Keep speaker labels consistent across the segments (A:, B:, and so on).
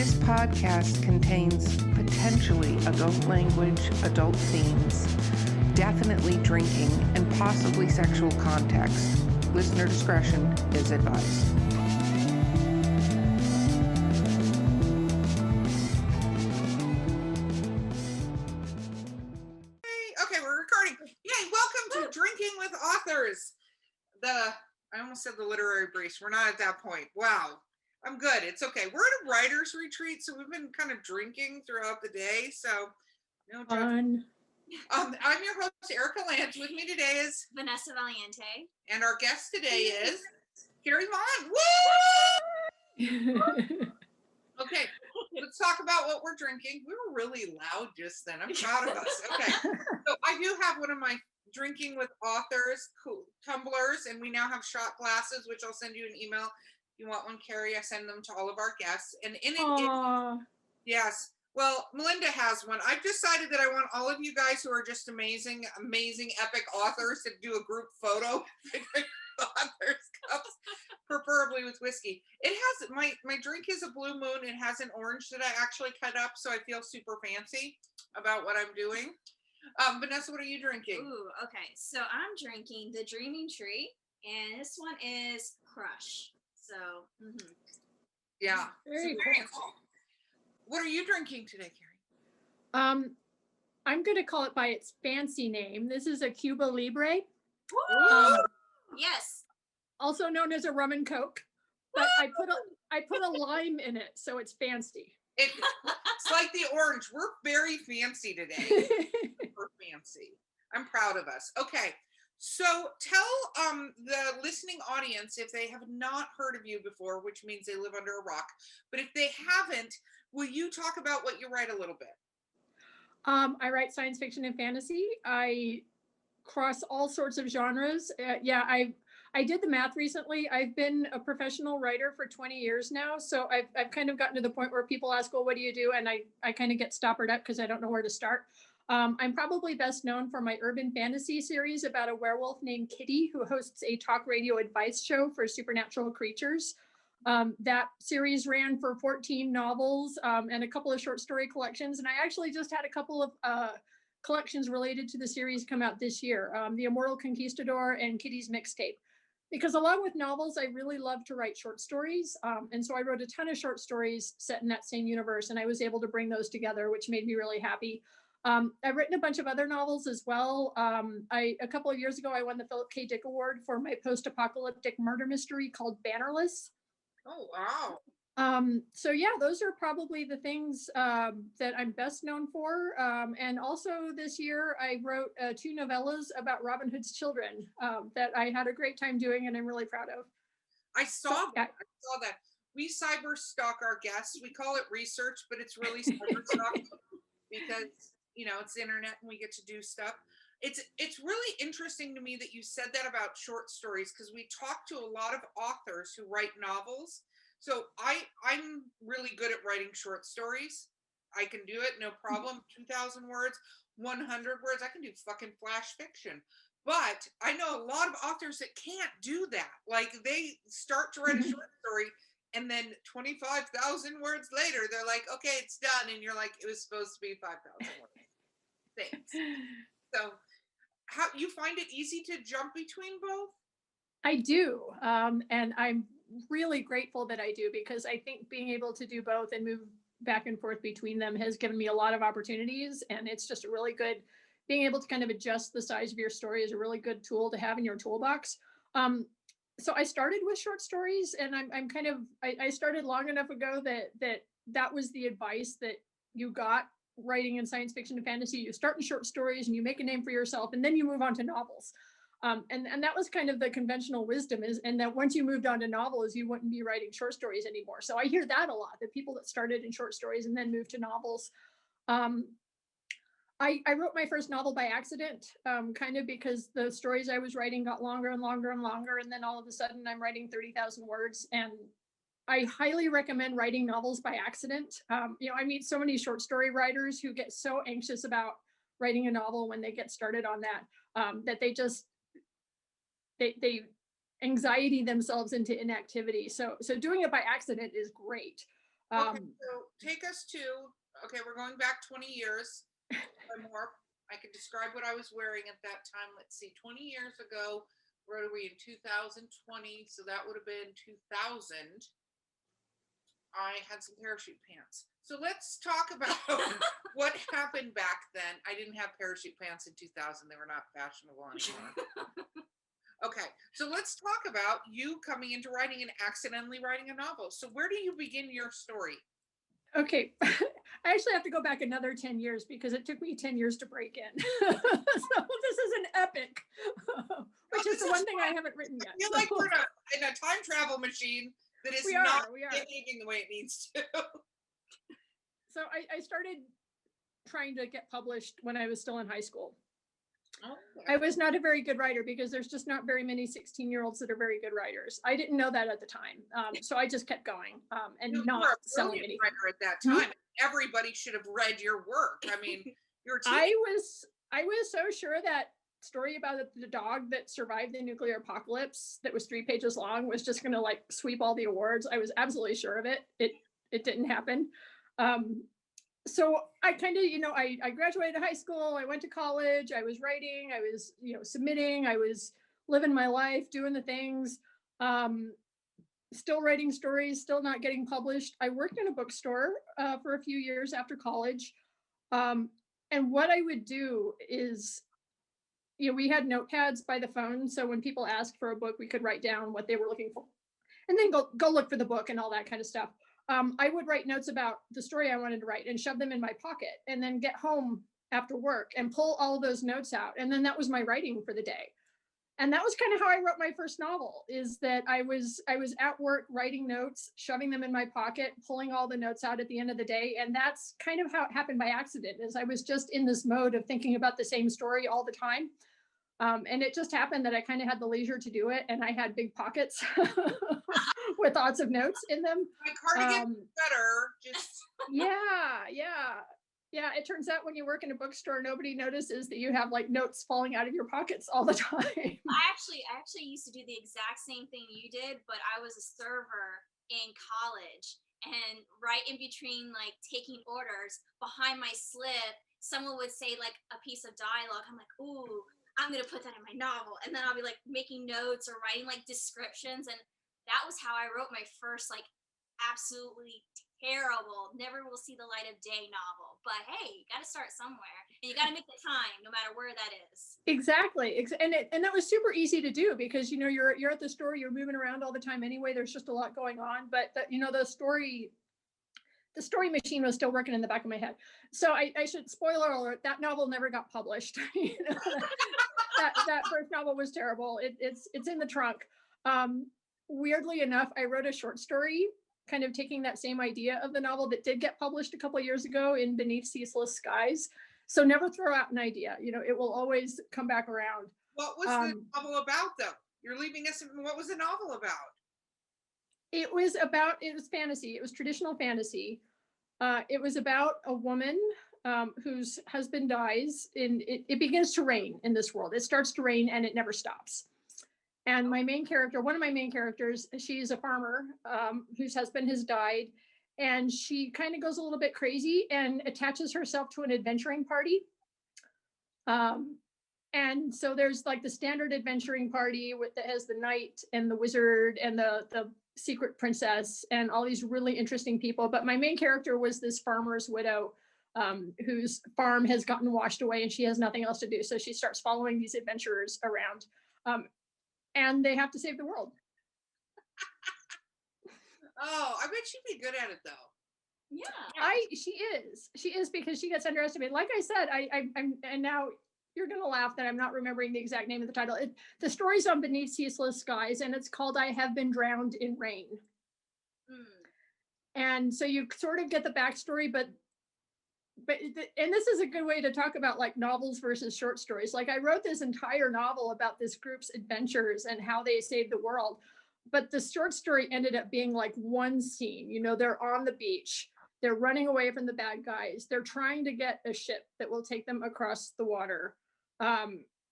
A: This podcast contains potentially adult language, adult themes, definitely drinking, and possibly sexual context. Listener discretion is advised.
B: Okay, we're recording. Yay, welcome to Drinking with Authors. I almost said the literary briefs. We're not at that point. Wow. I'm good. It's okay. We're at a writer's retreat, so we've been kind of drinking throughout the day. So, no
C: Fun.
B: I'm your host, Erica Lance. With me today is
D: Vanessa Valiente.
B: And our guest today is Carrie Vaughn. Woo! Okay, let's talk about what we're drinking. We were really loud just then. I'm proud of us. Okay, so I do have one of my Drinking with Authors tumblers, and we now have shot glasses, which I'll send you an email. If you want one, Carrie, I send them to all of our guests. And in it, yes. Well, Melinda has one. I've decided that I want all of you guys who are just amazing, epic authors to do a group photo. Authors cups, preferably with whiskey. It has my drink is a Blue Moon. It has an orange that I actually cut up, so I feel super fancy about what I'm doing. Vanessa, what are you drinking?
D: Ooh, okay. So I'm drinking the Dreaming Tree, and this one is Crush. So,
B: yeah,
C: Very
B: cool. What are you drinking today, Carrie?
C: I'm going to call it by its fancy name. This is a Cuba Libre.
D: Yes.
C: Also known as a rum and coke, but I put a lime in it, so it's fancy.
B: It's like the orange. We're very fancy today. We're fancy. I'm proud of us. Okay, so tell the listening audience, if they have not heard of you before, which means they live under a rock, but if they haven't, will you talk about what you write a little bit?
C: I write science fiction and fantasy. I cross all sorts of genres. I did the math recently. I've been a professional writer for 20 years now. So I've kind of gotten to the point where people ask, well, what do you do? And I kind of get stoppered up because I don't know where to start. I'm probably best known for my urban fantasy series about a werewolf named Kitty who hosts a talk radio advice show for supernatural creatures. That series ran for 14 novels and a couple of short story collections. And I actually just had a couple of collections related to the series come out this year, The Immortal Conquistador and Kitty's Mixtape. Because along with novels, I really love to write short stories. And so I wrote a ton of short stories set in that same universe, and I was able to bring those together, which made me really happy. I've written a bunch of other novels as well. A couple of years ago, I won the Philip K. Dick Award for my post-apocalyptic murder mystery called Bannerless.
B: Oh, wow.
C: So yeah, those are probably the things that I'm best known for. And also this year, I wrote 2 novellas about Robin Hood's children that I had a great time doing, and I'm really proud of.
B: I saw that. We cyber stalk our guests. We call it research, but it's really cyber stalk because, it's the internet and we get to do stuff. It's really interesting to me that you said that about short stories, because we talk to a lot of authors who write novels. So I'm really good at writing short stories. I can do it, no problem. 2,000 words, 100 words. I can do fucking flash fiction. But I know a lot of authors that can't do that. Like, they start to write a short story, and then 25,000 words later, they're like, okay, it's done. And you're like, it was supposed to be 5,000 words. Thanks. So how you find it easy to jump between both?
C: I do. And I'm really grateful that I do, because I think being able to do both and move back and forth between them has given me a lot of opportunities. And it's just a really good, being able to kind of adjust the size of your story is a really good tool to have in your toolbox. So I started with short stories, and I started long enough ago that was the advice that you got writing in science fiction and fantasy. You start in short stories and you make a name for yourself, and then you move on to novels. And that was kind of the conventional wisdom, and that once you moved on to novels, you wouldn't be writing short stories anymore. So I hear that a lot, that people that started in short stories and then moved to novels. I wrote my first novel by accident, kind of because the stories I was writing got longer and longer and longer. And then all of a sudden I'm writing 30,000 words. And I highly recommend writing novels by accident. I meet so many short story writers who get so anxious about writing a novel when they get started on that, that they anxiety themselves into inactivity. So doing it by accident is great.
B: Okay, so take us to, okay, we're going back 20 years or more. I could describe what I was wearing at that time. Let's see, 20 years ago, where are we in 2020? So that would have been 2000. I had some parachute pants. So let's talk about what happened back then. I didn't have parachute pants in 2000. They were not fashionable anymore. Okay, so let's talk about you coming into writing and accidentally writing a novel. So where do you begin your story?
C: Okay, I actually have to go back another 10 years because it took me 10 years to break in. So this is an epic, which is the one thing I haven't written yet.
B: I feel like we're in a time travel machine that is not behaving the way it needs to.
C: So I started trying to get published when I was still in high school.
B: Okay.
C: I was not a very good writer because there's just not very many 16-year-olds that are very good writers. I didn't know that at the time. So I just kept going and not selling anything.
B: Writer at that time. Everybody should have read your work. I mean,
C: I was so sure that story about the dog that survived the nuclear apocalypse that was 3 pages long was just going to like sweep all the awards. I was absolutely sure of it. It didn't happen. So I kind of, I graduated high school, I went to college, I was writing, I was, submitting, I was living my life, doing the things, still writing stories, still not getting published. I worked in a bookstore for a few years after college. And what I would do is, we had notepads by the phone. So when people asked for a book, we could write down what they were looking for and then go look for the book and all that kind of stuff. I would write notes about the story I wanted to write and shove them in my pocket and then get home after work and pull all those notes out. And then that was my writing for the day. And that was kind of how I wrote my first novel, is that I was at work writing notes, shoving them in my pocket, pulling all the notes out at the end of the day. And that's kind of how it happened by accident, is I was just in this mode of thinking about the same story all the time. And it just happened that I kind of had the leisure to do it. And I had big pockets with lots of notes in them.
B: My cardigan better. Just
C: yeah. It turns out when you work in a bookstore, nobody notices that you have like notes falling out of your pockets all the time.
D: I actually used to do the exact same thing you did, but I was a server in college, and right in between like taking orders, behind my slip, someone would say like a piece of dialogue. I'm like, ooh, I'm gonna put that in my novel, and then I'll be like making notes or writing like descriptions, and that was how I wrote my first like absolutely terrible, never will see the light of day novel. But hey, you got to start somewhere, and you got to make the time, no matter where that is.
C: Exactly, and that was super easy to do because you're at the store, you're moving around all the time anyway. There's just a lot going on, but the story machine was still working in the back of my head. So I should, spoiler alert, that novel never got published. That first novel was terrible. It's in the trunk. Weirdly enough, I wrote a short story kind of taking that same idea of the novel that did get published a couple of years ago in Beneath Ceaseless Skies. So never throw out an idea. It will always come back around.
B: What was the novel about, though? You're leaving us. What was the novel about?
C: It was fantasy. It was traditional fantasy. It was about a woman whose husband dies. It begins to rain in this world. It starts to rain and it never stops. And one of my main characters, she's a farmer whose husband has died. And she kind of goes a little bit crazy and attaches herself to an adventuring party. And so there's like the standard adventuring party that has the knight and the wizard and the secret princess and all these really interesting people. But my main character was this farmer's widow whose farm has gotten washed away and she has nothing else to do. So she starts following these adventurers around and they have to save the world.
B: Oh, I bet she'd be good at it though.
D: Yeah.
C: She is because she gets underestimated. Like I said, I'm and now you're going to laugh that I'm not remembering the exact name of the title. The story's on Beneath Ceaseless Skies, and it's called I Have Been Drowned in Rain. And so you sort of get the backstory, but this is a good way to talk about like novels versus short stories. Like I wrote this entire novel about this group's adventures and how they saved the world. But the short story ended up being like one scene. They're on the beach. They're running away from the bad guys. They're trying to get a ship that will take them across the water.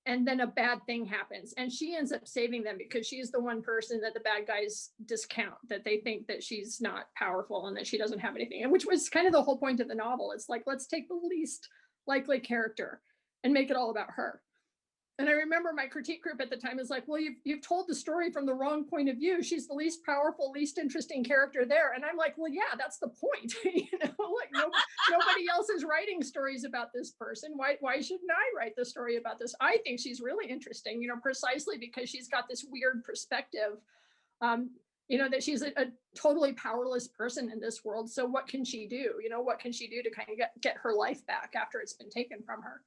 C: and then a bad thing happens, and she ends up saving them because she's the one person that the bad guys discount, that they think that she's not powerful and that she doesn't have anything, and which was kind of the whole point of the novel. It's like, let's take the least likely character and make it all about her. And I remember my critique group at the time is like, well, you've told the story from the wrong point of view. She's the least powerful, least interesting character there. And I'm like, well, yeah, that's the point. Like nobody else is writing stories about this person. Why shouldn't I write the story about this? I think she's really interesting, precisely because she's got this weird perspective, that she's a totally powerless person in this world. So what can she do? What can she do to kind of get her life back after it's been taken from her?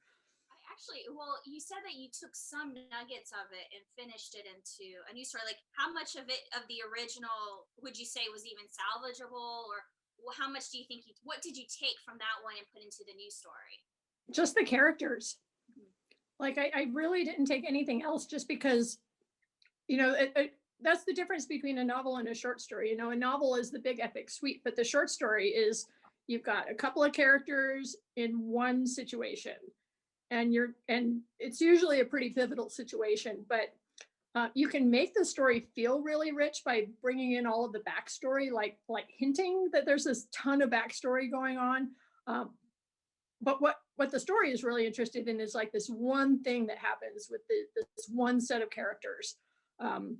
D: Actually, well, you said that you took some nuggets of it and finished it into a new story. Like, how much of it, of the original, would you say was even salvageable, or how much do you think what did you take from that one and put into the new story?
C: Just the characters. Like, I really didn't take anything else, just because, that's the difference between a novel and a short story. A novel is the big epic suite, but the short story is, you've got a couple of characters in one situation. And it's usually a pretty pivotal situation, but you can make the story feel really rich by bringing in all of the backstory, like hinting that there's this ton of backstory going on. But what the story is really interested in is like this one thing that happens with this one set of characters, and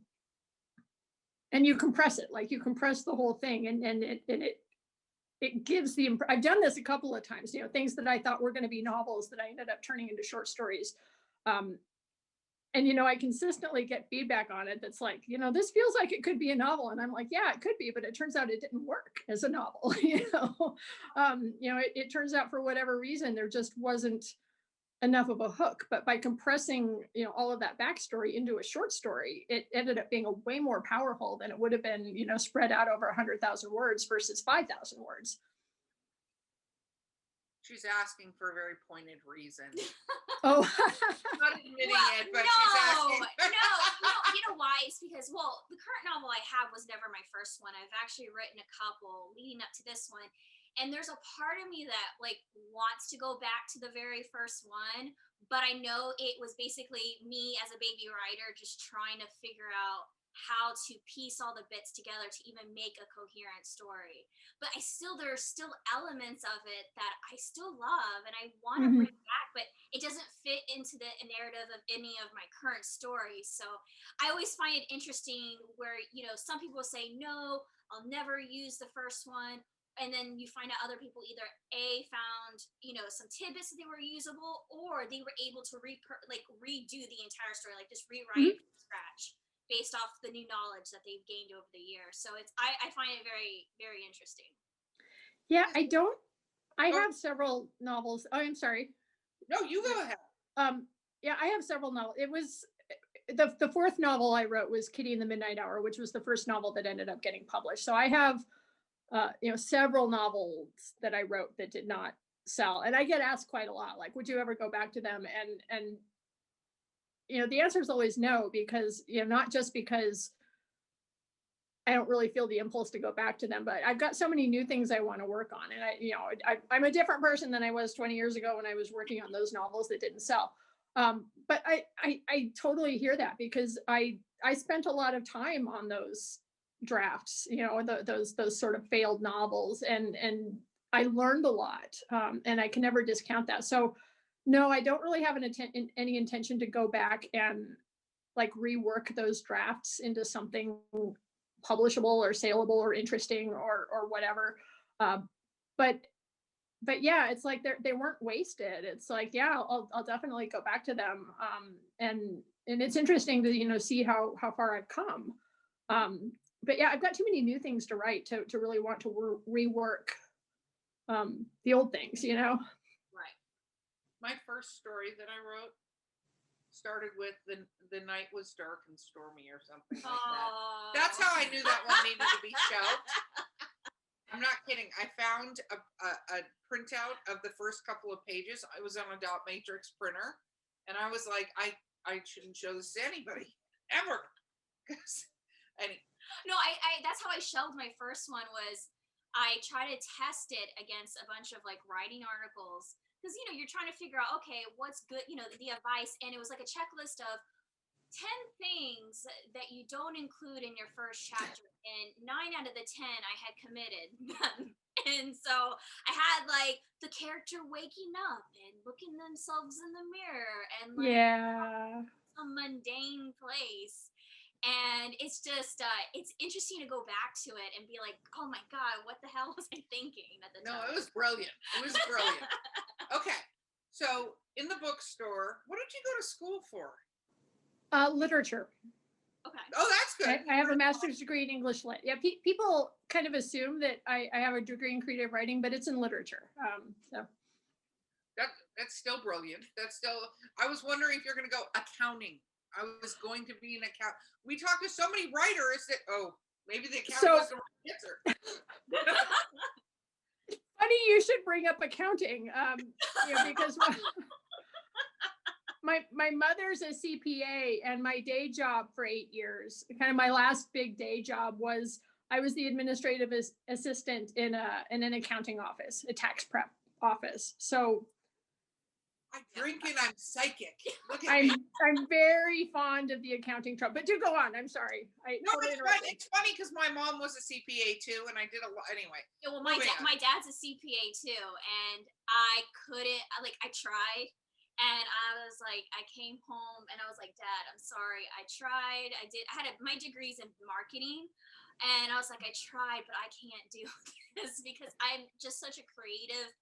C: you compress it, like you compress the whole thing, and it gives I've done this a couple of times, things that I thought were going to be novels that I ended up turning into short stories. And, I consistently get feedback on it that's like, this feels like it could be a novel. And I'm like, yeah, it could be, but it turns out it didn't work as a novel. It turns out for whatever reason, there just wasn't enough of a hook. But by compressing, all of that backstory into a short story, it ended up being a way more powerful than it would have been, spread out over 100,000 words versus 5,000 words.
B: She's asking for a very pointed reason.
C: Oh,
B: not admitting it, but she's asking.
D: No, you know why? It's because, the current novel I have was never my first one. I've actually written a couple leading up to this one. And there's a part of me that wants to go back to the very first one, but I know it was basically me as a baby writer just trying to figure out how to piece all the bits together to even make a coherent story. But there are still elements of it that I still love and I want to bring back, but it doesn't fit into the narrative of any of my current stories. So I always find it interesting where, some people say, no, I'll never use the first one. And then you find out other people either found, some tidbits that they were usable, or they were able to redo the entire story, like just rewrite it from scratch based off the new knowledge that they've gained over the years. So I find it very, very interesting.
C: Yeah, I have several novels. Oh, I'm sorry.
B: No, you go ahead.
C: Yeah, I have several novels. It was the fourth novel I wrote was Kitty in the Midnight Hour, which was the first novel that ended up getting published. So I have several novels that I wrote that did not sell. And I get asked quite a lot, like, would you ever go back to them? And the answer is always no, because, not just because I don't really feel the impulse to go back to them, but I've got so many new things I want to work on. And I'm a different person than I was 20 years ago when I was working on those novels that didn't sell. But I totally hear that, because I spent a lot of time on those drafts, those sort of failed novels, and I learned a lot, and I can never discount that. So no, I don't really have any intention to go back and rework those drafts into something publishable or saleable or interesting or whatever. But yeah, it's like they weren't wasted. It's like, yeah, I'll definitely go back to them. And it's interesting to see how far I've come. But yeah, I've got too many new things to write to really want to rework the old things,
B: Right. My first story that I wrote started with the night was dark and stormy or something like that. That's how I knew that one needed to be shelved. I'm not kidding. I found a printout of the first couple of pages. I was on a dot matrix printer, and I was like, I shouldn't show this to anybody ever.
D: No, that's how I shelved my first one. Was I tried to test it against a bunch of writing articles because you're trying to figure out, okay, what's good, the advice, and it was like a checklist of 10 things that you don't include in your first chapter, and 9 out of the 10 I had committed. And so I had like the character waking up and looking themselves in the mirror and like a mundane place. And it's just it's interesting to go back to it and be like, oh my god, what the hell was I thinking at the time?
B: No, it was brilliant. Okay, so in the bookstore, what did you go to school for?
C: Literature.
D: Okay.
B: Oh, that's good.
C: I have a master's degree in English lit. Yeah, people kind of assume that I have a degree in creative writing, but it's in literature. So
B: that's still brilliant. I was wondering if you're going to go accounting. I was going to be an account. We talked to so many writers that maybe the accounting was the right answer.
C: Funny you should bring up accounting, because my mother's a CPA, and my day job for 8 years, kind of my last big day job, was I was the administrative assistant in an accounting office, a tax prep office. So
B: I drink and I'm psychic. Look at me.
C: I'm very fond of the accounting trope, but do go on. I'm sorry.
B: It's funny because my mom was a CPA too, and I did a lot anyway.
D: Yeah, well, my dad's a CPA too, and I couldn't. I tried, and I was like, I came home and I was like, Dad, I'm sorry. I tried. I had my degrees in marketing, and I was like, I tried, but I can't do this because I'm just such a creative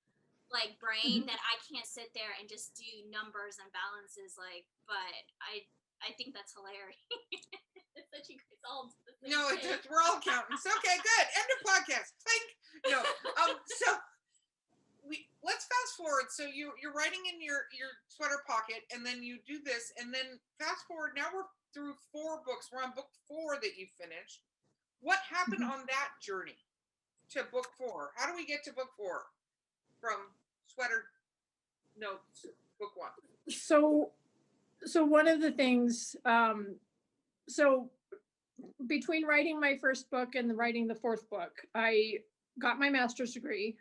D: brain that I can't sit there and just do numbers and balances but I think that's hilarious. That you guys all
B: we're all accountants. Okay, good. End of podcast. So let's fast forward. So you're writing in your sweater pocket, and then you do this, and then fast forward. Now we're through 4 books. We're on book 4 that you finished. What happened on that journey to book 4? How do we get to book 4 from sweater notes book 1?
C: So one of the things, so between writing my first book and writing the 4th book, I got my master's degree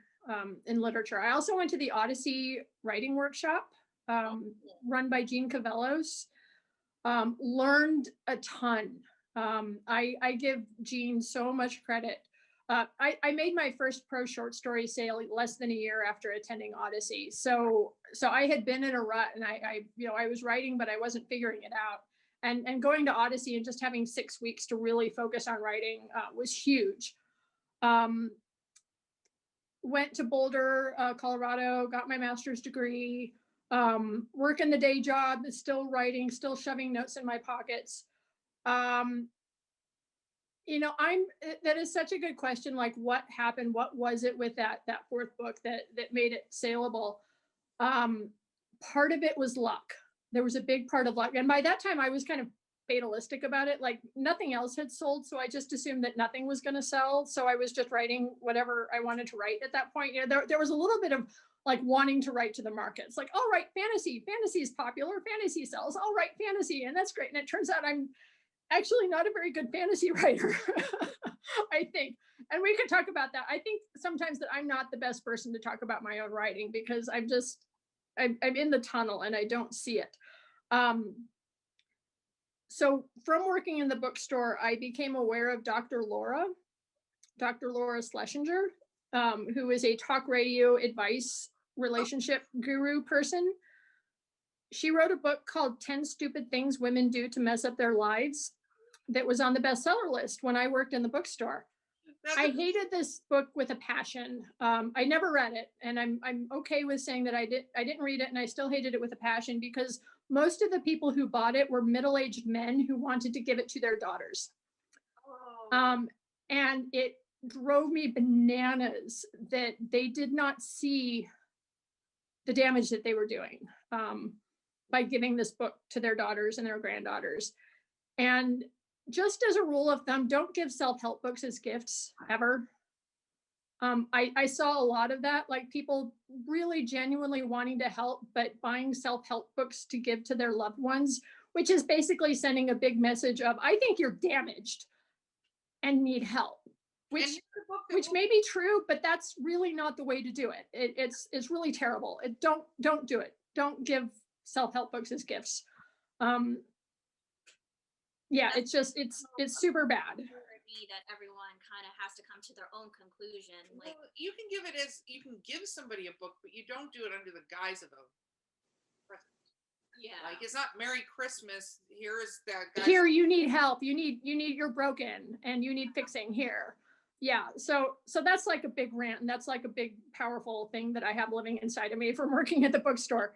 C: in literature. I also went to the Odyssey writing workshop run by Jean Cavellos. Learned a ton. I give Jean so much credit. I made my first prose short story sale less than a year after attending Odyssey. So I had been in a rut, and I was writing, but I wasn't figuring it out. And going to Odyssey and just having 6 weeks to really focus on writing was huge. Went to Boulder, Colorado, got my master's degree, working the day job, still writing, still shoving notes in my pockets. That is such a good question. Like, what happened? What was it with that 4th book that made it saleable? Part of it was luck. There was a big part of luck. And by that time I was kind of fatalistic about it. Like, nothing else had sold. So I just assumed that nothing was going to sell. So I was just writing whatever I wanted to write at that point. There was a little bit of like wanting to write to the market. It's like, I'll write fantasy. Fantasy is popular. Fantasy sells. I'll write fantasy. And that's great. And it turns out I'm actually not a very good fantasy writer, I think. And we could talk about that. I think sometimes that I'm not the best person to talk about my own writing because I'm in the tunnel and I don't see it. So from working in the bookstore, I became aware of Dr. Laura Schlesinger, who is a talk radio advice relationship guru person. She wrote a book called 10 Stupid Things Women Do to Mess Up Their Lives that was on the bestseller list when I worked in the bookstore. I hated this book with a passion. I never read it, and I'm okay with saying that I didn't read it, and I still hated it with a passion because most of the people who bought it were middle-aged men who wanted to give it to their daughters. And it drove me bananas that they did not see the damage that they were doing by giving this book to their daughters and their granddaughters. And just as a rule of thumb, don't give self-help books as gifts ever. I saw a lot of that, like people really genuinely wanting to help, but buying self-help books to give to their loved ones, which is basically sending a big message of, I think you're damaged and need help. which
B: here's a book that
C: which may be true, but that's really not the way to do it. It's really terrible. Don't do it. Don't give self-help books as gifts. Yeah, it's super bad.
D: That everyone kind of has to come to their own conclusion. Like,
B: well, you can give somebody a book, but you don't do it under the guise of a present.
D: yeah,
B: Like, it's not Merry Christmas. Here is that guy.
C: Here, you need help. You're broken and you need fixing here. Yeah. So that's like a big rant, and that's like a big, powerful thing that I have living inside of me from working at the bookstore.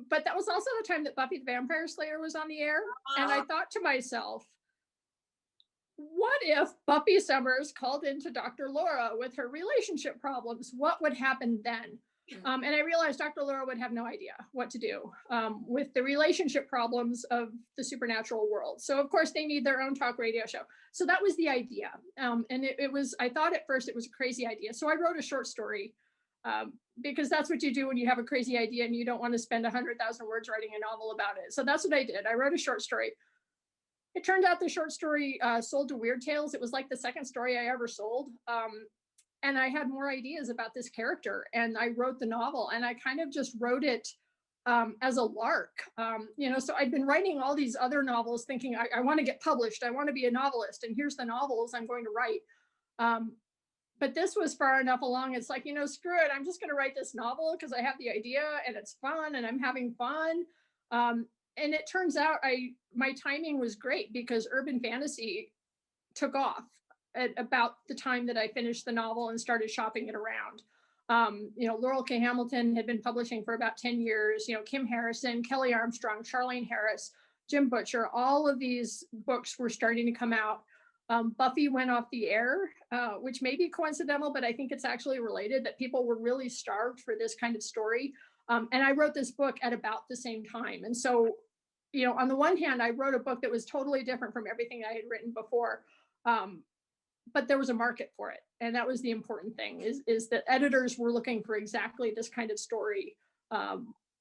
C: But that was also the time that Buffy the Vampire Slayer was on the air. And I thought to myself, what if Buffy Summers called into Dr. Laura with her relationship problems? What would happen then? And I realized Dr. Laura would have no idea what to do with the relationship problems of the supernatural world. So of course they need their own talk radio show. So that was the idea. And it was, I thought at first it was a crazy idea. So I wrote a short story because that's what you do when you have a crazy idea and you don't want to spend 100,000 words writing a novel about it. So that's what I did. I wrote a short story. It turned out the short story sold to Weird Tales. It was like the second story I ever sold. And I had more ideas about this character, and I wrote the novel, and I kind of just wrote it as a lark. So I'd been writing all these other novels thinking I want to get published. I want to be a novelist, and here's the novels I'm going to write. But this was far enough along. It's like, screw it. I'm just going to write this novel because I have the idea and it's fun and I'm having fun. And it turns out my timing was great because urban fantasy took off at about the time that I finished the novel and started shopping it around. Laurel K. Hamilton had been publishing for about 10 years, Kim Harrison, Kelly Armstrong, Charlene Harris, Jim Butcher, all of these books were starting to come out. Buffy went off the air, which may be coincidental, but I think it's actually related that people were really starved for this kind of story. And I wrote this book at about the same time. And so, on the one hand, I wrote a book that was totally different from everything I had written before. But there was a market for it. And that was the important thing is that editors were looking for exactly this kind of story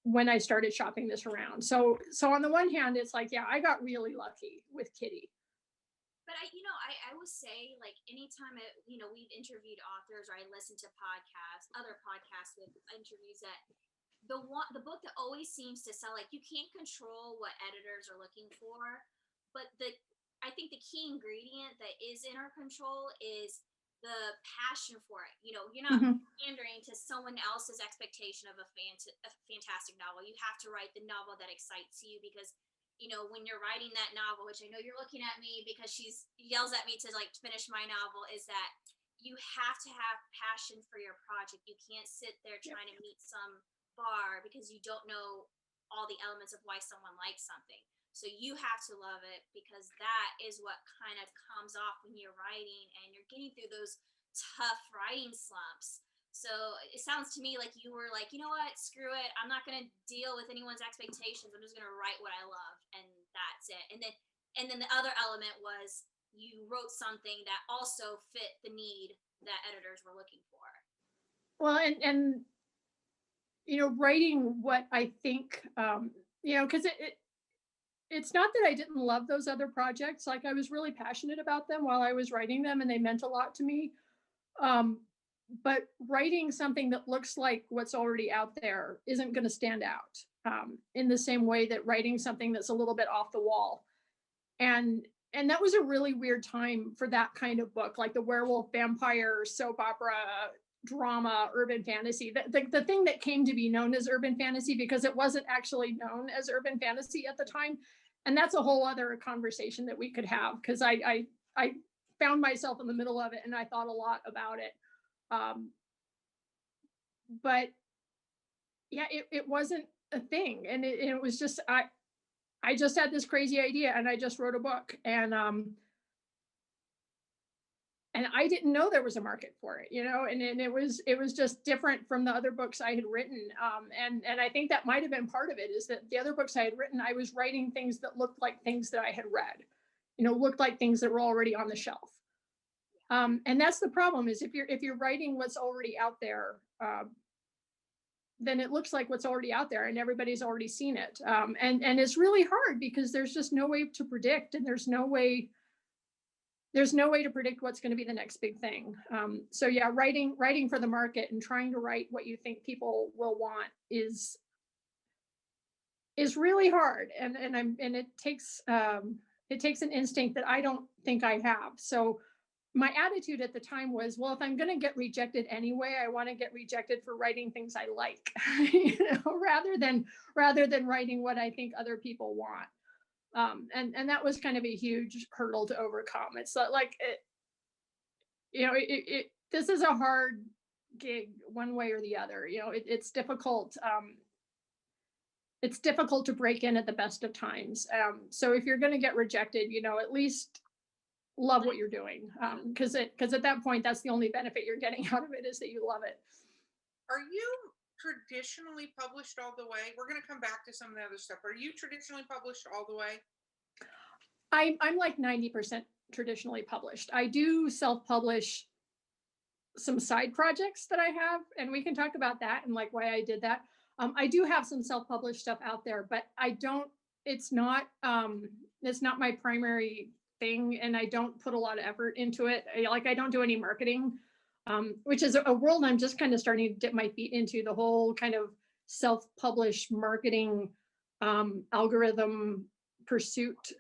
C: when I started shopping this around. So on the one hand, it's like, yeah, I got really lucky with Kitty.
D: But I would say, like, anytime we've interviewed authors, or I listen to other podcasts with interviews, that the book that always seems to sell, like, you can't control what editors are looking for, but I think the key ingredient that is in our control is the passion for it. You're not pandering to someone else's expectation of a fantastic novel. You have to write the novel that excites you, because when you're writing that novel, which I know you're looking at me because she yells at me to like finish my novel, is that you have to have passion for your project. You can't sit there trying to meet some bar because you don't know all the elements of why someone likes something. So you have to love it, because that is what kind of comes off when you're writing and you're getting through those tough writing slumps. So it sounds to me like you were like, you know what, screw it. I'm not going to deal with anyone's expectations. I'm just going to write what I love, and that's it. And then the other element was you wrote something that also fit the need that editors were looking for.
C: Well, and writing what I think, because it's not that I didn't love those other projects. Like, I was really passionate about them while I was writing them, and they meant a lot to me. But writing something that looks like what's already out there isn't going to stand out in the same way that writing something that's a little bit off the wall. And that was a really weird time for that kind of book, like the werewolf, vampire, soap opera, drama, urban fantasy. The thing that came to be known as urban fantasy, because it wasn't actually known as urban fantasy at the time. And that's a whole other conversation that we could have, because I found myself in the middle of it and I thought a lot about it. But yeah, it wasn't a thing. And it was just, I just had this crazy idea and I just wrote a book, and I didn't know there was a market for it, and it was just different from the other books I had written. And I think that might've been part of it, is that the other books I had written, I was writing things that looked like things that I had read, looked like things that were already on the shelf. And that's the problem, is if you're writing what's already out there, then it looks like what's already out there and everybody's already seen it. And it's really hard because there's just no way to predict, and there's no way, there's no way to predict what's going to be the next big thing. So yeah, writing for the market and trying to write what you think people will want is really hard, and it takes an instinct that I don't think I have. So my attitude at the time was, well, if I'm going to get rejected anyway, I want to get rejected for writing things I like, rather than writing what I think other people want. And that was kind of a huge hurdle to overcome. It's like this is a hard gig one way or the other. It's difficult. It's difficult to break in at the best of times. So if you're going to get rejected, at least love what you're doing, because at that point, that's the only benefit you're getting out of it, is that you love it.
B: Are you traditionally published all the way? We're going to come back to some of the other stuff. Are you traditionally published all the way?
C: I'm like 90% traditionally published. I do self-publish some side projects that I have, and we can talk about that and like why I did that. I do have some self-published stuff out there, but it's not my primary thing, and I don't put a lot of effort into it. I don't do any marketing, which is a world I'm just kind of starting to dip my feet into, the whole kind of self-published marketing algorithm pursuit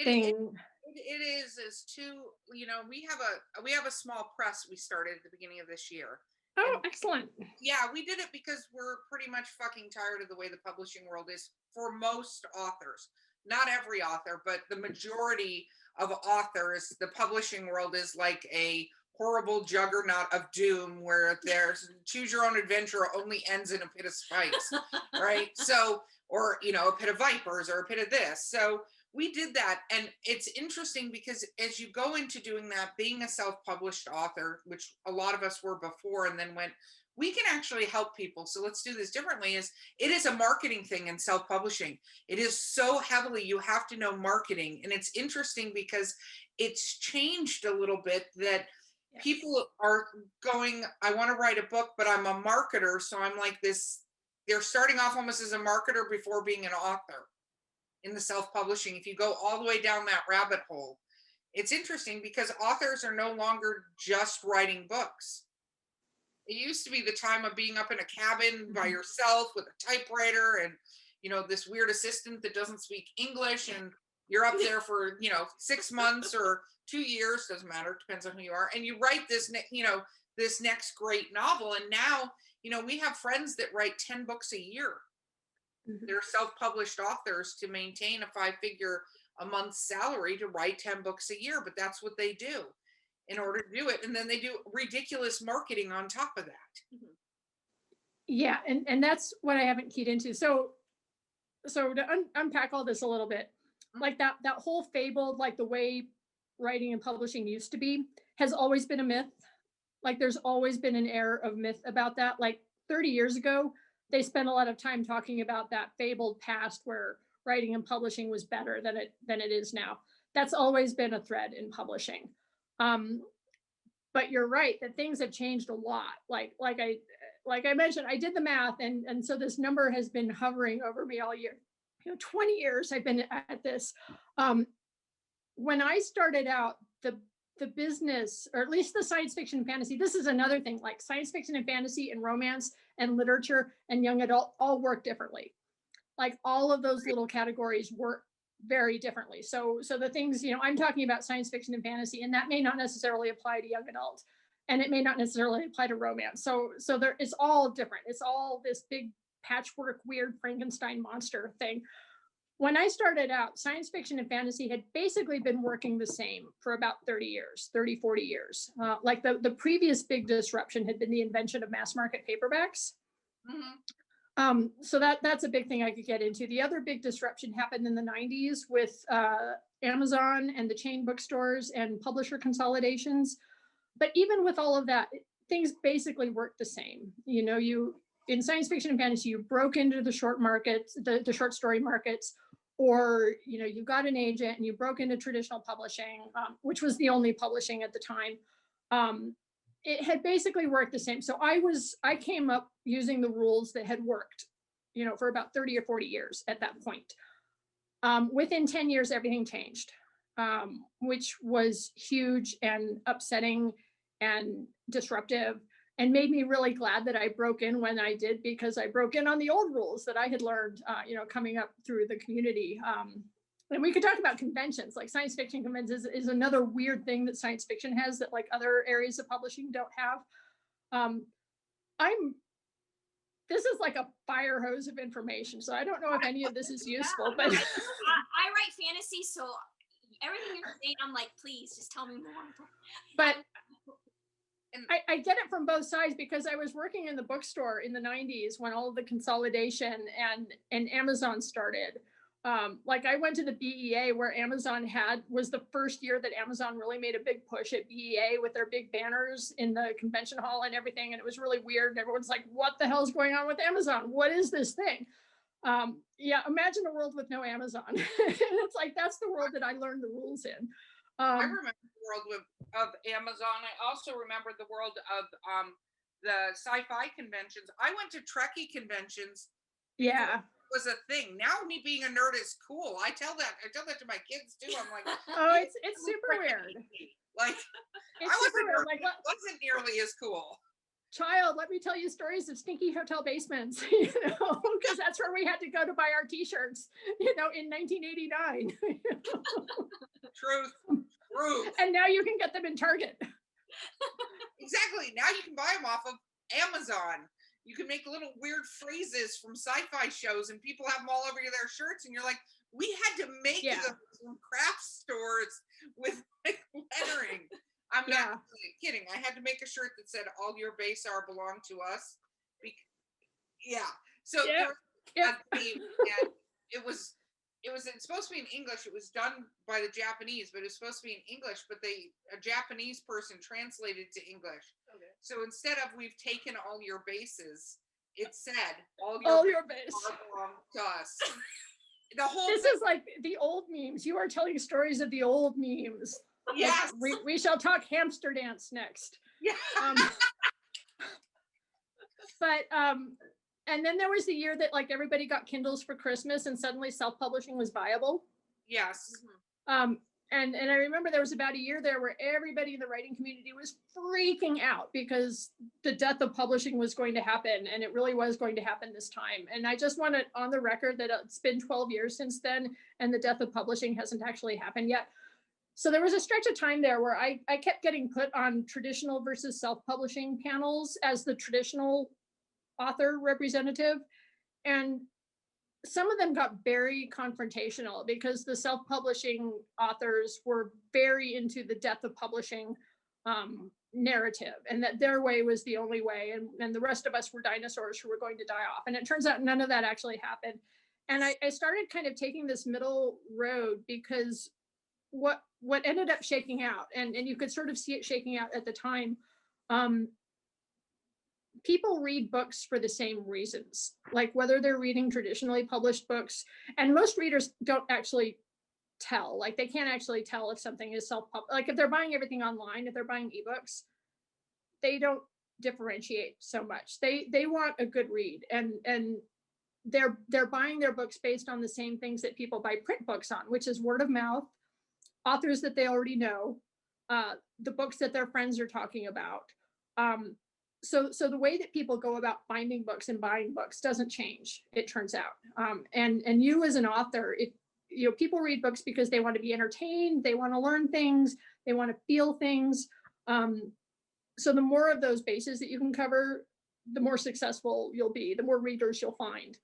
C: thing.
B: It is too, we have a small press we started at the beginning of this year.
C: Oh, excellent.
B: Yeah, we did it because we're pretty much fucking tired of the way the publishing world is for most authors. Not every author, but the majority of authors, the publishing world is like a horrible juggernaut of doom where there's choose your own adventure only ends in a pit of spikes, right? So, or, a pit of vipers or a pit of this. So we did that. And it's interesting because as you go into doing that, being a self-published author, which a lot of us were before, and then went, we can actually help people. So let's do this differently. It is a marketing thing in self-publishing. It is so heavily, you have to know marketing. And it's interesting because it's changed a little bit that yes. People are going, I want to write a book, but I'm a marketer. So I'm like this, they're starting off almost as a marketer before being an author in the self-publishing. If you go all the way down that rabbit hole, it's interesting because authors are no longer just writing books. It used to be the time of being up in a cabin by yourself with a typewriter and, this weird assistant that doesn't speak English, and you're up there for, 6 months or 2 years, doesn't matter, depends on who you are. And you write this, this next great novel. And now, we have friends that write 10 books a year. Mm-hmm. They're self-published authors to maintain a 5-figure a month salary to write 10 books a year, but that's what they do in order to do it. And then they do ridiculous marketing on top of that. Mm-hmm.
C: Yeah. And that's what I haven't keyed into. So to unpack all this a little bit, mm-hmm. like that whole fabled, like the way writing and publishing used to be, has always been a myth. Like there's always been an air of myth about that. Like 30 years ago, they spent a lot of time talking about that fabled past where writing and publishing was better than it is now. That's always been a thread in publishing. But you're right that things have changed a lot. Like I mentioned, I did the math, and so this number has been hovering over me all year. 20 years I've been at this. When I started out, the business, or at least the science fiction and fantasy, this is another thing, like science fiction and fantasy and romance and literature and young adult all work differently. Like all of those little categories work very differently. So the things, I'm talking about science fiction and fantasy, and that may not necessarily apply to young adult, and it may not necessarily apply to romance. So there, it's all different. It's all this big patchwork, weird Frankenstein monster thing. When I started out, science fiction and fantasy had basically been working the same for about 30, 40 years. Like the previous big disruption had been the invention of mass market paperbacks. Mm-hmm. So that's a big thing I could get into. The other big disruption happened in the 90s with Amazon and the chain bookstores and publisher consolidations. But even with all of that, things basically worked the same. In science fiction and fantasy, you broke into the short markets, the short story markets, or you got an agent and you broke into traditional publishing, which was the only publishing at the time. It had basically worked the same. So I came up using the rules that had worked, for about 30 or 40 years at that point. Within 10 years, everything changed. which was huge and upsetting and disruptive, and made me really glad that I broke in when I did, because I broke in on the old rules that I had learned, coming up through the community. And we could talk about conventions, like science fiction conventions is another weird thing that science fiction has that like other areas of publishing don't have. This is like a fire hose of information, so I don't know if any of this is useful, but
D: I write fantasy, so everything you're saying, I'm like, please just tell me more.
C: But I get it from both sides, because I was working in the bookstore in the 90s when all of the consolidation and Amazon started. Like I went to the BEA where Amazon was the first year that Amazon really made a big push at BEA with their big banners in the convention hall and everything. And it was really weird. And everyone's like, what the hell's going on with Amazon? What is this thing? Yeah, imagine a world with no Amazon. It's like, that's the world that I learned the rules in.
B: I remember the world of Amazon. I also remember the world of the sci-fi conventions. I went to Trekkie conventions.
C: Yeah.
B: Was a thing. Now me being a nerd is cool. I tell that to my kids too. I'm like,
C: oh, it's super weird.
B: Like,
C: it's super weird. Like,
B: wasn't nearly as cool.
C: Child, let me tell you stories of stinky hotel basements, because that's where we had to go to buy our t-shirts, in 1989.
B: Truth.
C: And now you can get them in Target.
B: Exactly. Now you can buy them off of Amazon. You can make little weird phrases from sci-fi shows and people have them all over their shirts. And you're like, we had to make them from craft stores with like lettering. I'm not kidding. I had to make a shirt that said all your base are belong to us. So and it's supposed to be in English. It was done by the Japanese, but it's supposed to be in English, but a Japanese person translated to English. Okay. So instead of we've taken all your bases, it said all your bases belong to us. This
C: is like the old memes. You are telling stories of the old memes.
B: Yes.
C: We shall talk hamster dance next.
B: Yeah.
C: And then there was the year that like everybody got Kindles for Christmas and suddenly self-publishing was viable.
B: Yes.
C: And I remember there was about a year there where everybody in the writing community was freaking out because the death of publishing was going to happen, and it really was going to happen this time. And I just want it on the record that it's been 12 years since then, and the death of publishing hasn't actually happened yet. So there was a stretch of time there where I kept getting put on traditional versus self-publishing panels as the traditional author representative. And some of them got very confrontational because the self-publishing authors were very into the death of publishing narrative, and that their way was the only way, and the rest of us were dinosaurs who were going to die off. And it turns out none of that actually happened. And I started kind of taking this middle road because what ended up shaking out, and you could sort of see it shaking out at the time, people read books for the same reasons, like whether they're reading traditionally published books, and most readers don't actually tell, like they can't actually tell if something is self-published. Like if they're buying everything online, if they're buying ebooks, they don't differentiate so much. They want a good read, and they're buying their books based on the same things that people buy print books on, which is word of mouth, authors that they already know, the books that their friends are talking about. So the way that people go about finding books and buying books doesn't change, it turns out. And you as an author, people read books because they want to be entertained, they want to learn things, they want to feel things. So the more of those bases that you can cover, the more successful you'll be, the more readers you'll find.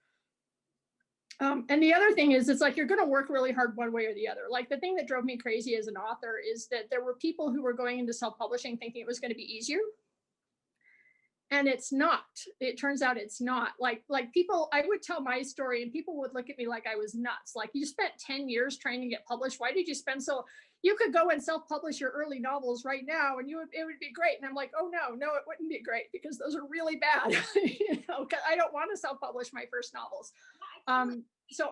C: And the other thing is, it's like you're going to work really hard one way or the other. Like the thing that drove me crazy as an author is that there were people who were going into self-publishing thinking it was going to be easier. And it's not. It turns out it's not. Like people, I would tell my story and people would look at me like I was nuts. Like, you spent 10 years trying to get published. Why did you spend so? You could go and self-publish your early novels right now and it would be great. And I'm like, oh no, it wouldn't be great because those are really bad. Cause I don't want to self-publish my first novels. So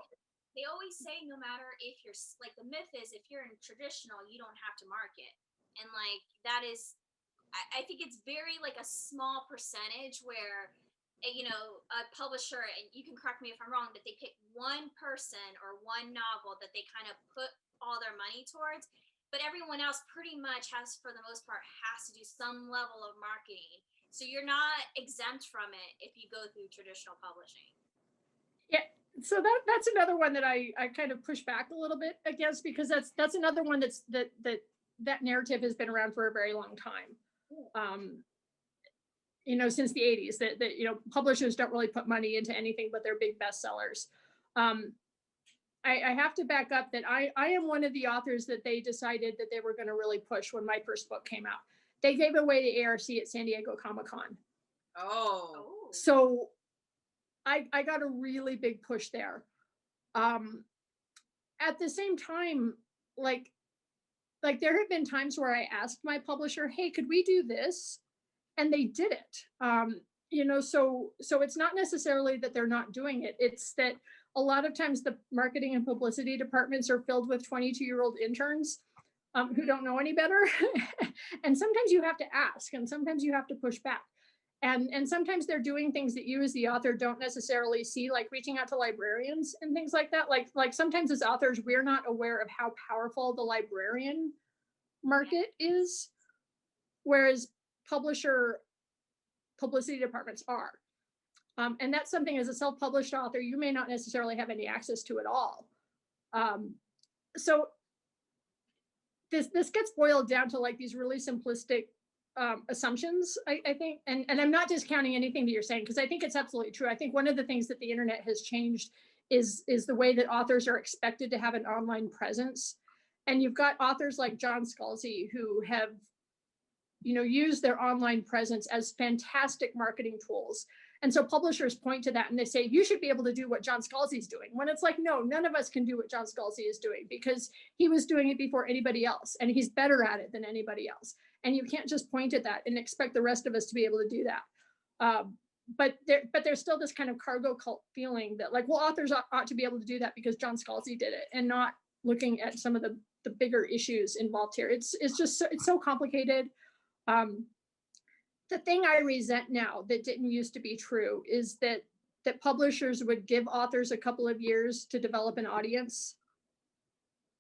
D: they always say, no matter if you're like, the myth is if you're in traditional, you don't have to market. And like, that is, I think it's very like a small percentage where, a publisher, and you can correct me if I'm wrong, but they pick one person or one novel that they kind of put all their money towards. But everyone else pretty much has, for the most part, has to do some level of marketing. So you're not exempt from it if you go through traditional publishing.
C: Yeah. So that's another one that I kind of push back a little bit against, because that's another one that narrative has been around for a very long time. Since the 80s, that publishers don't really put money into anything but their big bestsellers. I have to back up that I am one of the authors that they decided that they were going to really push when my first book came out. They gave away the ARC at San Diego Comic-Con.
B: Oh.
C: So I got a really big push there. At the same time, like there have been times where I asked my publisher, hey, could we do this? And they did it. So it's not necessarily that they're not doing it. It's that a lot of times the marketing and publicity departments are filled with 22-year-old interns who don't know any better. And sometimes you have to ask, and sometimes you have to push back. And sometimes they're doing things that you as the author don't necessarily see, like reaching out to librarians and things like that. Like sometimes as authors, we're not aware of how powerful the librarian market is, whereas publisher publicity departments are. And that's something as a self-published author, you may not necessarily have any access to at all. So this gets boiled down to like these really simplistic assumptions, I think. And I'm not discounting anything that you're saying, because I think it's absolutely true. I think one of the things that the internet has changed is the way that authors are expected to have an online presence. And you've got authors like John Scalzi who have used their online presence as fantastic marketing tools. And so publishers point to that and they say, you should be able to do what John Scalzi is doing. When it's like, no, none of us can do what John Scalzi is doing, because he was doing it before anybody else and he's better at it than anybody else. And you can't just point at that and expect the rest of us to be able to do that. But there's still this kind of cargo cult feeling that like, well, authors ought to be able to do that because John Scalzi did it, and not looking at some of the bigger issues involved here. It's so complicated. The thing I resent now that didn't used to be true is that publishers would give authors a couple of years to develop an audience.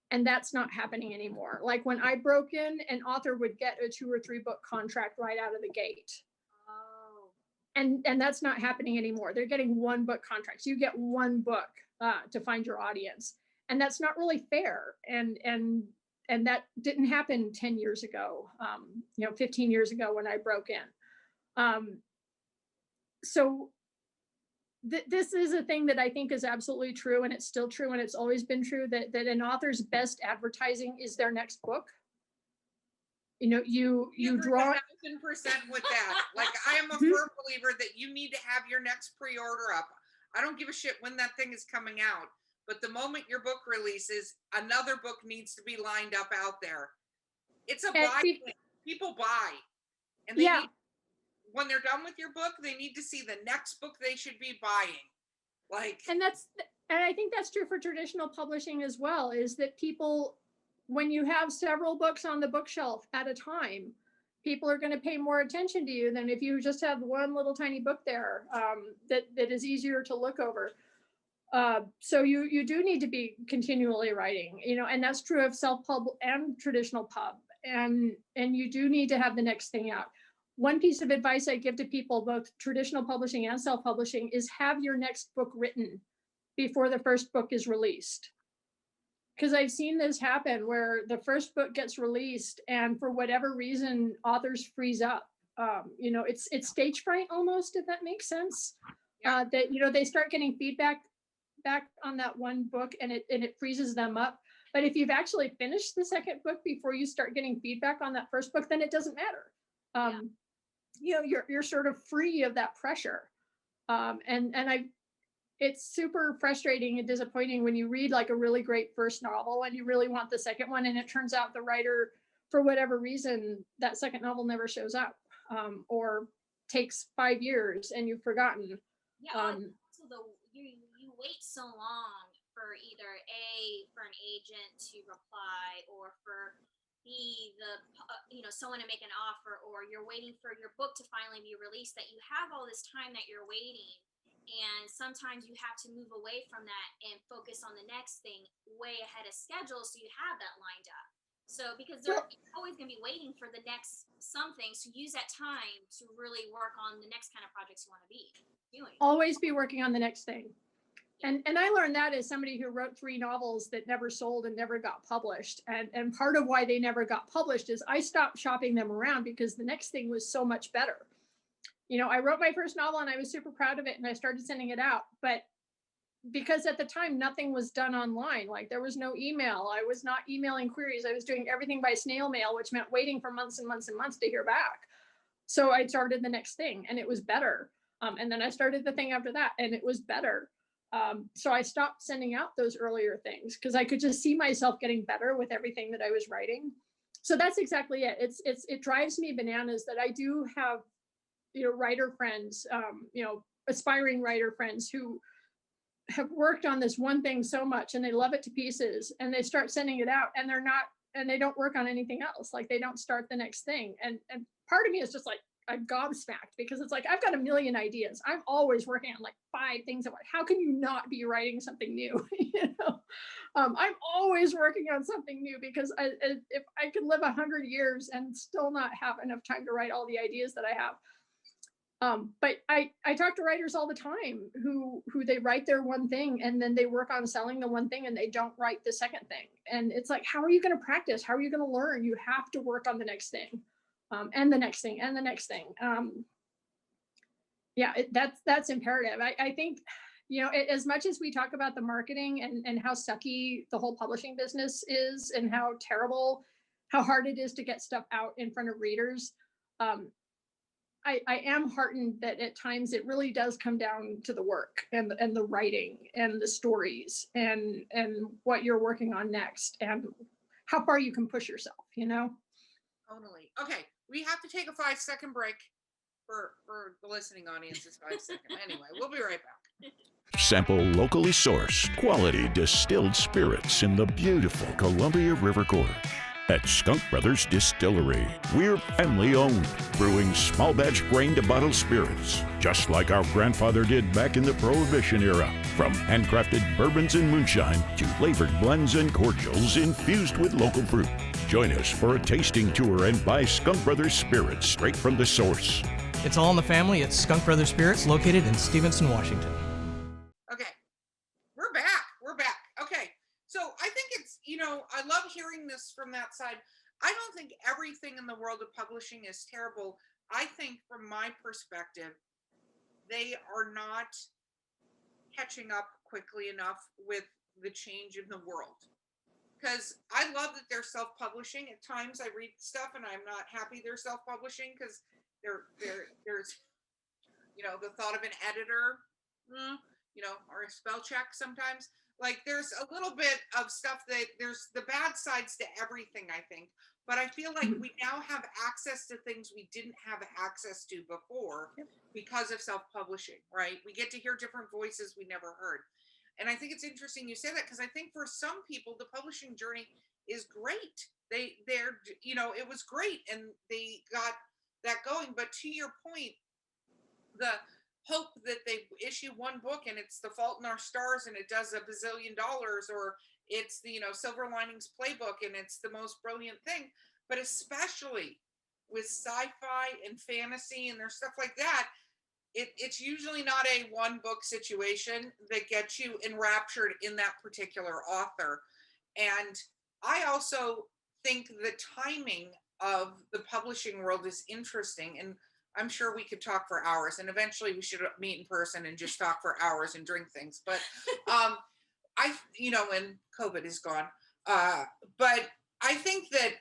C: And that's not happening anymore. Like when I broke in, an author would get a 2 or 3 book contract right out of the gate.
D: Oh.
C: And that's not happening anymore. They're getting 1 book contracts. You get 1 book to find your audience. And that's not really fair. And that didn't happen 10 years ago, 15 years ago when I broke in. So this is a thing that I think is absolutely true, and it's still true, and it's always been true, that an author's best advertising is their next book. You draw
B: 1,000% with that. Like, I am a firm believer that you need to have your next pre-order up. I don't give a shit when that thing is coming out. But the moment your book releases, another book needs to be lined up out there. It's a buy thing. People buy. And they need, when they're done with your book, they need to see the next book they should be buying. And
C: I think that's true for traditional publishing as well, is that people, when you have several books on the bookshelf at a time, people are going to pay more attention to you than if you just have one little tiny book there that is easier to look over. So you do need to be continually writing, and that's true of self-pub and traditional pub, and you do need to have the next thing out. One piece of advice I give to people, both traditional publishing and self-publishing, is have your next book written before the first book is released. Because I've seen this happen where the first book gets released and for whatever reason, authors freeze up. It's stage fright almost, if that makes sense. That, they start getting feedback back on that one book and it freezes them up. But if you've actually finished the second book before you start getting feedback on that first book, then it doesn't matter. You're sort of free of that pressure. It's super frustrating and disappointing when you read like a really great first novel and you really want the second one, and it turns out the writer, for whatever reason, that second novel never shows up, or takes 5 years and you've forgotten.
D: You wait so long for either for an agent to reply, or for someone to make an offer, or you're waiting for your book to finally be released, that you have all this time that you're waiting. And sometimes you have to move away from that and focus on the next thing way ahead of schedule, so you have that lined up. So because you're always going to be waiting for the next something, so use that time to really work on the next kind of projects you want to be doing.
C: Always be working on the next thing. And I learned that as somebody who wrote 3 novels that never sold and never got published. And part of why they never got published is I stopped shopping them around because the next thing was so much better. You know, I wrote my first novel and I was super proud of it and I started sending it out. But because at the time, nothing was done online. Like there was no email. I was not emailing queries. I was doing everything by snail mail, which meant waiting for months and months and months to hear back. So I started the next thing and it was better. And then I started the thing after that and it was better. So I stopped sending out those earlier things because I could just see myself getting better with everything that I was writing. So that's exactly it. It drives me bananas that I do have, you know, writer friends, you know, aspiring writer friends who have worked on this one thing so much and they love it to pieces and they start sending it out and they don't work on anything else. Like they don't start the next thing. And part of me is just like, I'm gobsmacked because it's like, I've got a million ideas. I'm always working on like 5 things at once. How can you not be writing something new? You know, I'm always working on something new because if I could live 100 years and still not have enough time to write all the ideas that I have. But I talk to writers all the time who they write their one thing and then they work on selling the one thing and they don't write the second thing. And it's like, how are you going to practice? How are you going to learn? You have to work on the next thing, and the next thing and the next thing. Yeah, that's imperative. I think, you know, as much as we talk about the marketing and how sucky the whole publishing business is and how terrible, how hard it is to get stuff out in front of readers. I am heartened that at times it really does come down to the work and the writing and the stories and what you're working on next and how far you can push yourself, you know?
B: Totally. Okay, we have to take a 5-second break for the listening audience's 5 seconds. Anyway, we'll be right back.
E: Sample locally sourced, quality distilled spirits in the beautiful Columbia River Gorge. At Skunk Brothers Distillery, we're family-owned, brewing small batch grain-to-bottle spirits, just like our grandfather did back in the Prohibition era. From handcrafted bourbons and moonshine to flavored blends and cordials infused with local fruit. Join us for a tasting tour and buy Skunk Brothers spirits straight from the source.
F: It's all in the family at Skunk Brothers Spirits, located in Stevenson, Washington.
B: Okay, we're back. Okay, so I think it's, you know, I love hearing this from that side. I don't think everything in the world of publishing is terrible. I think from my perspective, they are not catching up quickly enough with the change in the world. Because I love that they're self-publishing. At times I read stuff and I'm not happy they're self-publishing because there's, you know, the thought of an editor, you know, or a spell check sometimes. Like there's a little bit of stuff that there's the bad sides to everything, I think. But I feel like we now have access to things we didn't have access to before because of self-publishing, right? We get to hear different voices we never heard. And I think it's interesting you say that because I think for some people, the publishing journey is great. They're, you know, it was great and they got that going. But to your point, the hope that they issue one book and it's The Fault in Our Stars and it does $1 bazillion, or it's the, you know, Silver Linings Playbook and it's the most brilliant thing. But especially with sci-fi and fantasy and there's stuff like that, it's usually not a one book situation that gets you enraptured in that particular author. And I also think the timing of the publishing world is interesting. And I'm sure we could talk for hours, and eventually we should meet in person and just talk for hours and drink things. But you know, when COVID is gone, but I think that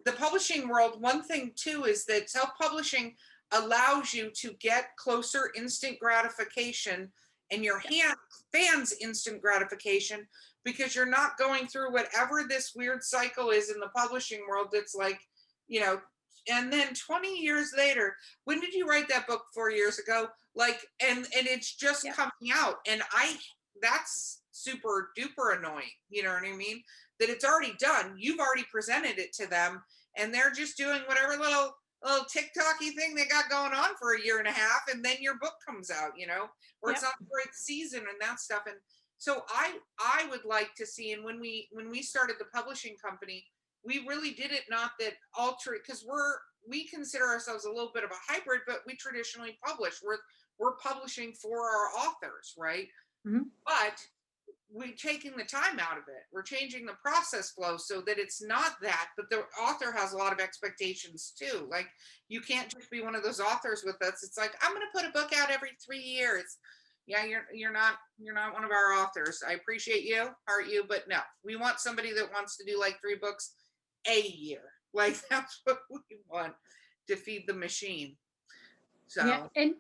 B: the publishing world, one thing too, is that self-publishing allows you to get closer instant gratification and your fans instant gratification, because you're not going through whatever this weird cycle is in the publishing world that's like, you know, and then 20 years later, when did you write that book? 4 years ago? Like, and it's just coming out. And that's super duper annoying. You know what I mean? That it's already done. You've already presented it to them and they're just doing whatever little little TikTok-y thing they got going on for a year and a half, and then your book comes out, or it's not the right season and that stuff. And so I would like to see, and when we started the publishing company, we really did it not that because we consider ourselves a little bit of a hybrid, but we traditionally publish. We're publishing for our authors, right?
C: Mm-hmm.
B: But we're taking the time out of it. We're changing the process flow so that it's not that, but the author has a lot of expectations too. Like, you can't just be one of those authors with us. It's like, I'm going to put a book out every 3 years. Yeah, you're not one of our authors. I appreciate you, heart you, but no, we want somebody that wants to do like 3 books a year. Like, that's what we want to feed the machine. So
C: yeah, and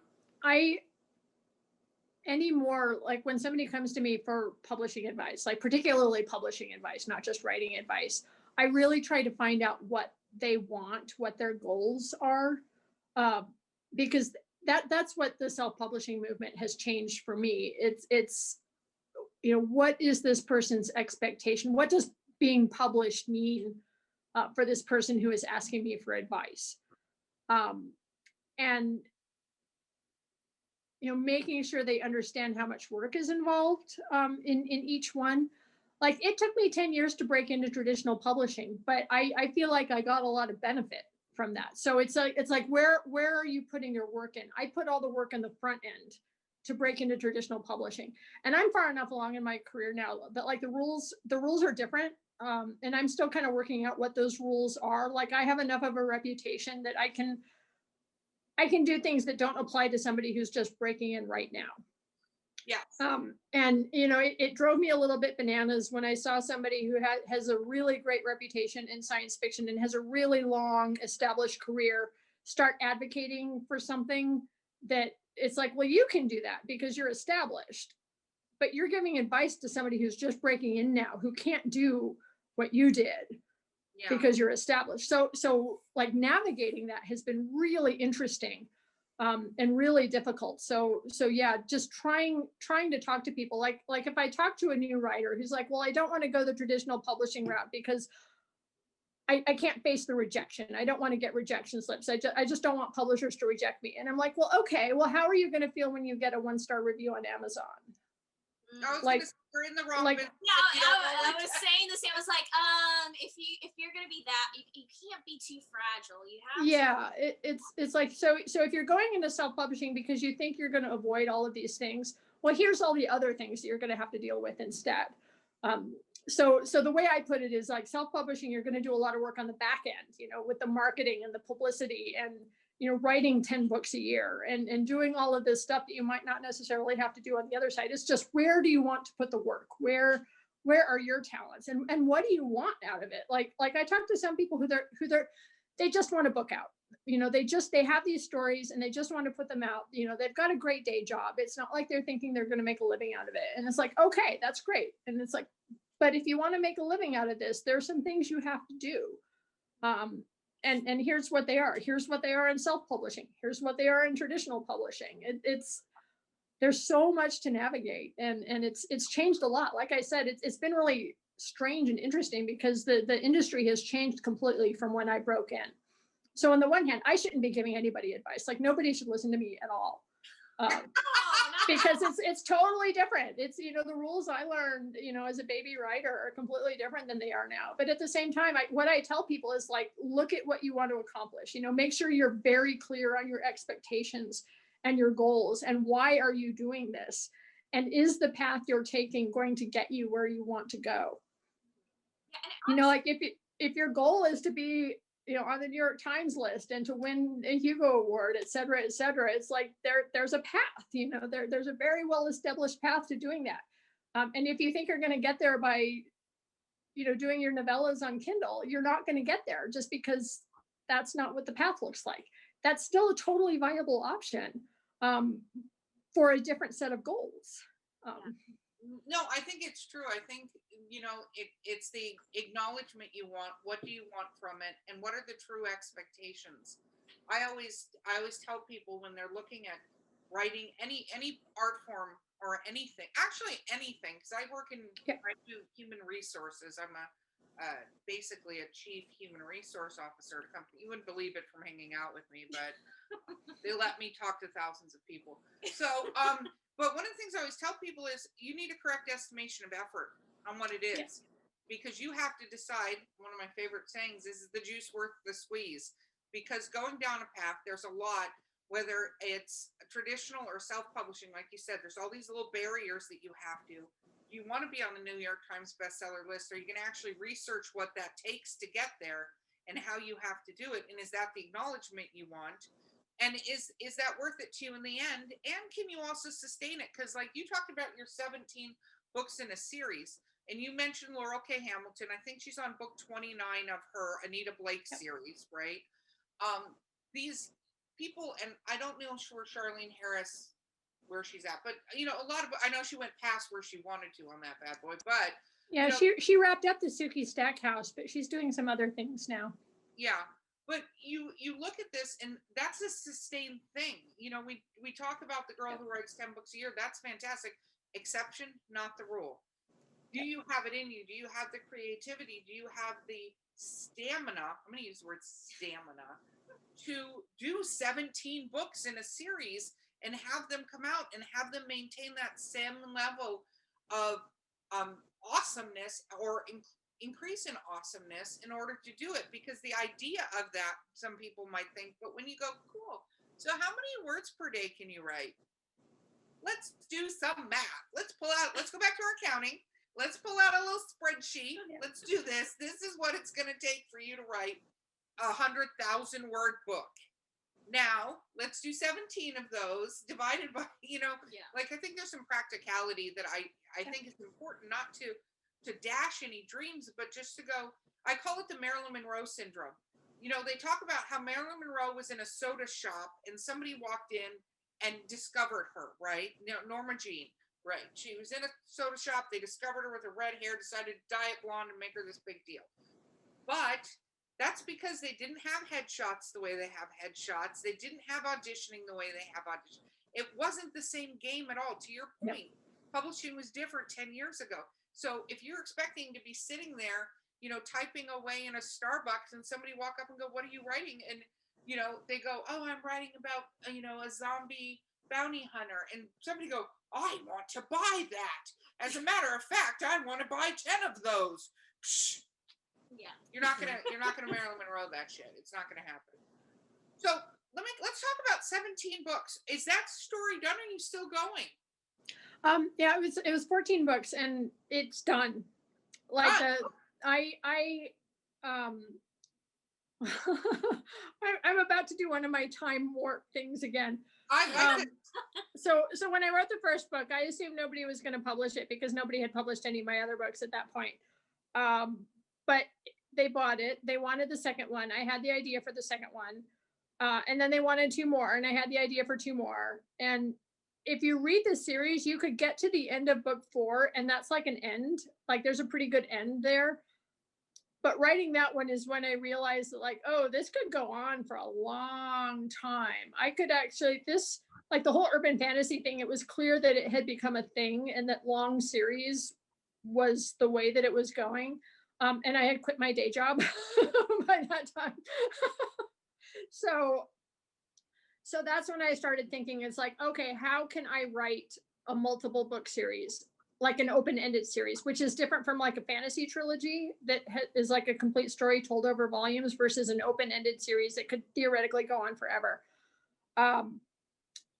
C: anymore, like when somebody comes to me for publishing advice, like particularly publishing advice, not just writing advice, I really try to find out what they want, what their goals are, because that's what the self-publishing movement has changed for me. It's what is this person's expectation? What does being published mean for this person who is asking me for advice? And making sure they understand how much work is involved in each one. Like, it took me 10 years to break into traditional publishing, but I feel like I got a lot of benefit from that. So it's like where are you putting your work in? I put all the work in the front end to break into traditional publishing, and I'm far enough along in my career now that like the rules are different, and I'm still kind of working out what those rules are. Like, I have enough of a reputation that I can do things that don't apply to somebody who's just breaking in right now.
B: yes.
C: And it drove me a little bit bananas when I saw somebody who has a really great reputation in science fiction and has a really long established career start advocating for something that it's like, well, you can do that because you're established, but you're giving advice to somebody who's just breaking in now, who can't do what you did. Yeah. Because you're established. So like navigating that has been really interesting, and really difficult. So yeah, just trying to talk to people. Like if I talk to a new writer who's like, well, I don't want to go the traditional publishing route because I can't face the rejection. I don't want to get rejection slips. I just don't want publishers to reject me. And I'm like, well, okay, well, how are you going to feel when you get a 1-star review on Amazon?
B: You're in the wrong business.
D: Yeah, I was saying the same. I was like, if you're gonna be that, you can't be too fragile. You have
C: it's like, so if you're going into self-publishing because you think you're going to avoid all of these things, well, here's all the other things that you're going to have to deal with instead. So the way I put it is like, self-publishing, you're going to do a lot of work on the back end, with the marketing and the publicity and writing 10 books a year and doing all of this stuff that you might not necessarily have to do on the other side. It's just, where do you want to put the work? Where are your talents, and what do you want out of it? Like I talked to some people who they just want a book out. They have these stories and they just want to put them out. They've got a great day job. It's not like they're thinking they're going to make a living out of it. And it's like, okay, that's great. And it's like, but if you want to make a living out of this, there's some things you have to do. And here's what they are. Here's what they are in self-publishing. Here's what they are in traditional publishing. There's so much to navigate, and it's changed a lot. Like I said, it's been really strange and interesting because the industry has changed completely from when I broke in. So on the one hand, I shouldn't be giving anybody advice. Like, nobody should listen to me at all. Because it's totally different. It's, the rules I learned, as a baby writer are completely different than they are now. But at the same time, what I tell people is like, look at what you want to accomplish, make sure you're very clear on your expectations and your goals and why are you doing this? And is the path you're taking going to get you where you want to go? Yeah, like if your goal is to be on the New York Times list and to win a Hugo Award, et cetera, it's like there's a path, there's a very well-established path to doing that. And if you think you're going to get there by, doing your novellas on Kindle, you're not going to get there just because that's not what the path looks like. That's still a totally viable option for a different set of goals.
B: No, I think it's true. I think, it's the acknowledgement you want. What do you want from it? And what are the true expectations? I always tell people when they're looking at writing any art form or anything, actually anything, because I do human resources. I'm a basically a chief human resource officer at a company. You wouldn't believe it from hanging out with me, but they let me talk to thousands of people. So, but one of the things I always tell people is you need a correct estimation of effort on what it is, because you have to decide. One of my favorite sayings is the juice worth the squeeze? Because going down a path, there's a lot, whether it's traditional or self-publishing, like you said, there's all these little barriers that you have to. You want to be on the New York Times bestseller list, or you can actually research what that takes to get there and how you have to do it. And is that the acknowledgement you want? And is that worth it to you in the end? And can you also sustain it? Because like you talked about your 17 books in a series, and you mentioned Laurel K. Hamilton. I think she's on book 29 of her Anita Blake series, right? These people, and I don't know for Charlene Harris where she's at, but you know, a lot of, I know she went past where she wanted to on that bad boy, but
C: yeah, you know, she wrapped up the Suki Stackhouse, but she's doing some other things now.
B: Yeah, but you look at this, and that's a sustained thing. You know, we talk about the girl who writes 10 books a year. That's fantastic. Exception, not the rule. Do you have it in you? Do you have the creativity? Do you have the stamina? I'm going to use the word stamina to do 17 books in a series and have them come out and have them maintain that same level of awesomeness or increase in awesomeness in order to do it? Because the idea of that, some people might think, but when you go, cool, so how many words per day can you write? Let's do some math. Let's go back to our accounting. Let's pull out a little spreadsheet. Let's do this. This is what it's going to take for you to write a 100,000 word book. Now let's do 17 of those divided by, you know, like I think there's some practicality that I think is important, not to dash any dreams, but just to go, I call it the Marilyn Monroe syndrome. You know, they talk about how Marilyn Monroe was in a soda shop and somebody walked in and discovered her, right? Norma Jean. Right. She was in a soda shop. They discovered her with her red hair, decided to dye it blonde and make her this big deal. But that's because they didn't have headshots the way they have headshots. They didn't have auditioning the way they have auditioning. It wasn't the same game at all. To your point, publishing was different 10 years ago. So if you're expecting to be sitting there, you know, typing away in a Starbucks and somebody walk up and go, what are you writing? And, you know, they go, oh, I'm writing about, you know, a zombie bounty hunter. And somebody go, I want to buy that. As a matter of fact, I want to buy 10 of those. Psh.
D: Yeah.
B: You're not gonna Marilyn Monroe that shit. It's not gonna happen. So let's talk about 17 books. Is that story done? Or are you still going?
C: Yeah, it was 14 books and it's done. Like I'm about to do one of my time warp things again. So when I wrote the first book, I assumed nobody was going to publish it because nobody had published any of my other books at that point. But they bought it. They wanted the second one. I had the idea for the second one. And then they wanted 2 more, and I had the idea for 2 more. And if you read the series, you could get to the end of book 4, and that's like an end. Like there's a pretty good end there. But writing that one is when I realized that, like, oh, this could go on for a long time. I could actually, like the whole urban fantasy thing, it was clear that it had become a thing and that long series was the way that it was going. And I had quit my day job by that time. So that's when I started thinking, it's like, okay, how can I write a multiple book series? Like an open-ended series, which is different from like a fantasy trilogy that is like a complete story told over volumes versus an open-ended series that could theoretically go on forever.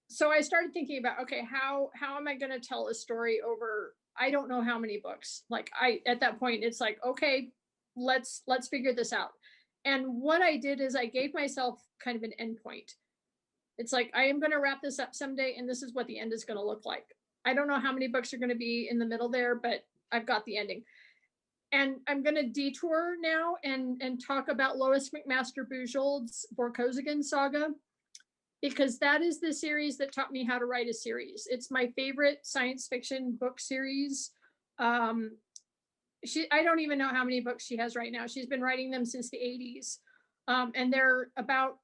C: So I started thinking about, okay, how am I going to tell a story over, I don't know how many books. Like at that point, it's like, okay, let's figure this out. And what I did is I gave myself kind of an endpoint. It's like, I am going to wrap this up someday, and this is what the end is going to look like. I don't know how many books are going to be in the middle there, but I've got the ending. And I'm going to detour now and talk about Lois McMaster Bujold's Vorkosigan saga, because that is the series that taught me how to write a series. It's my favorite science fiction book series. I don't even know how many books she has right now. She's been writing them since the 80s. And they're about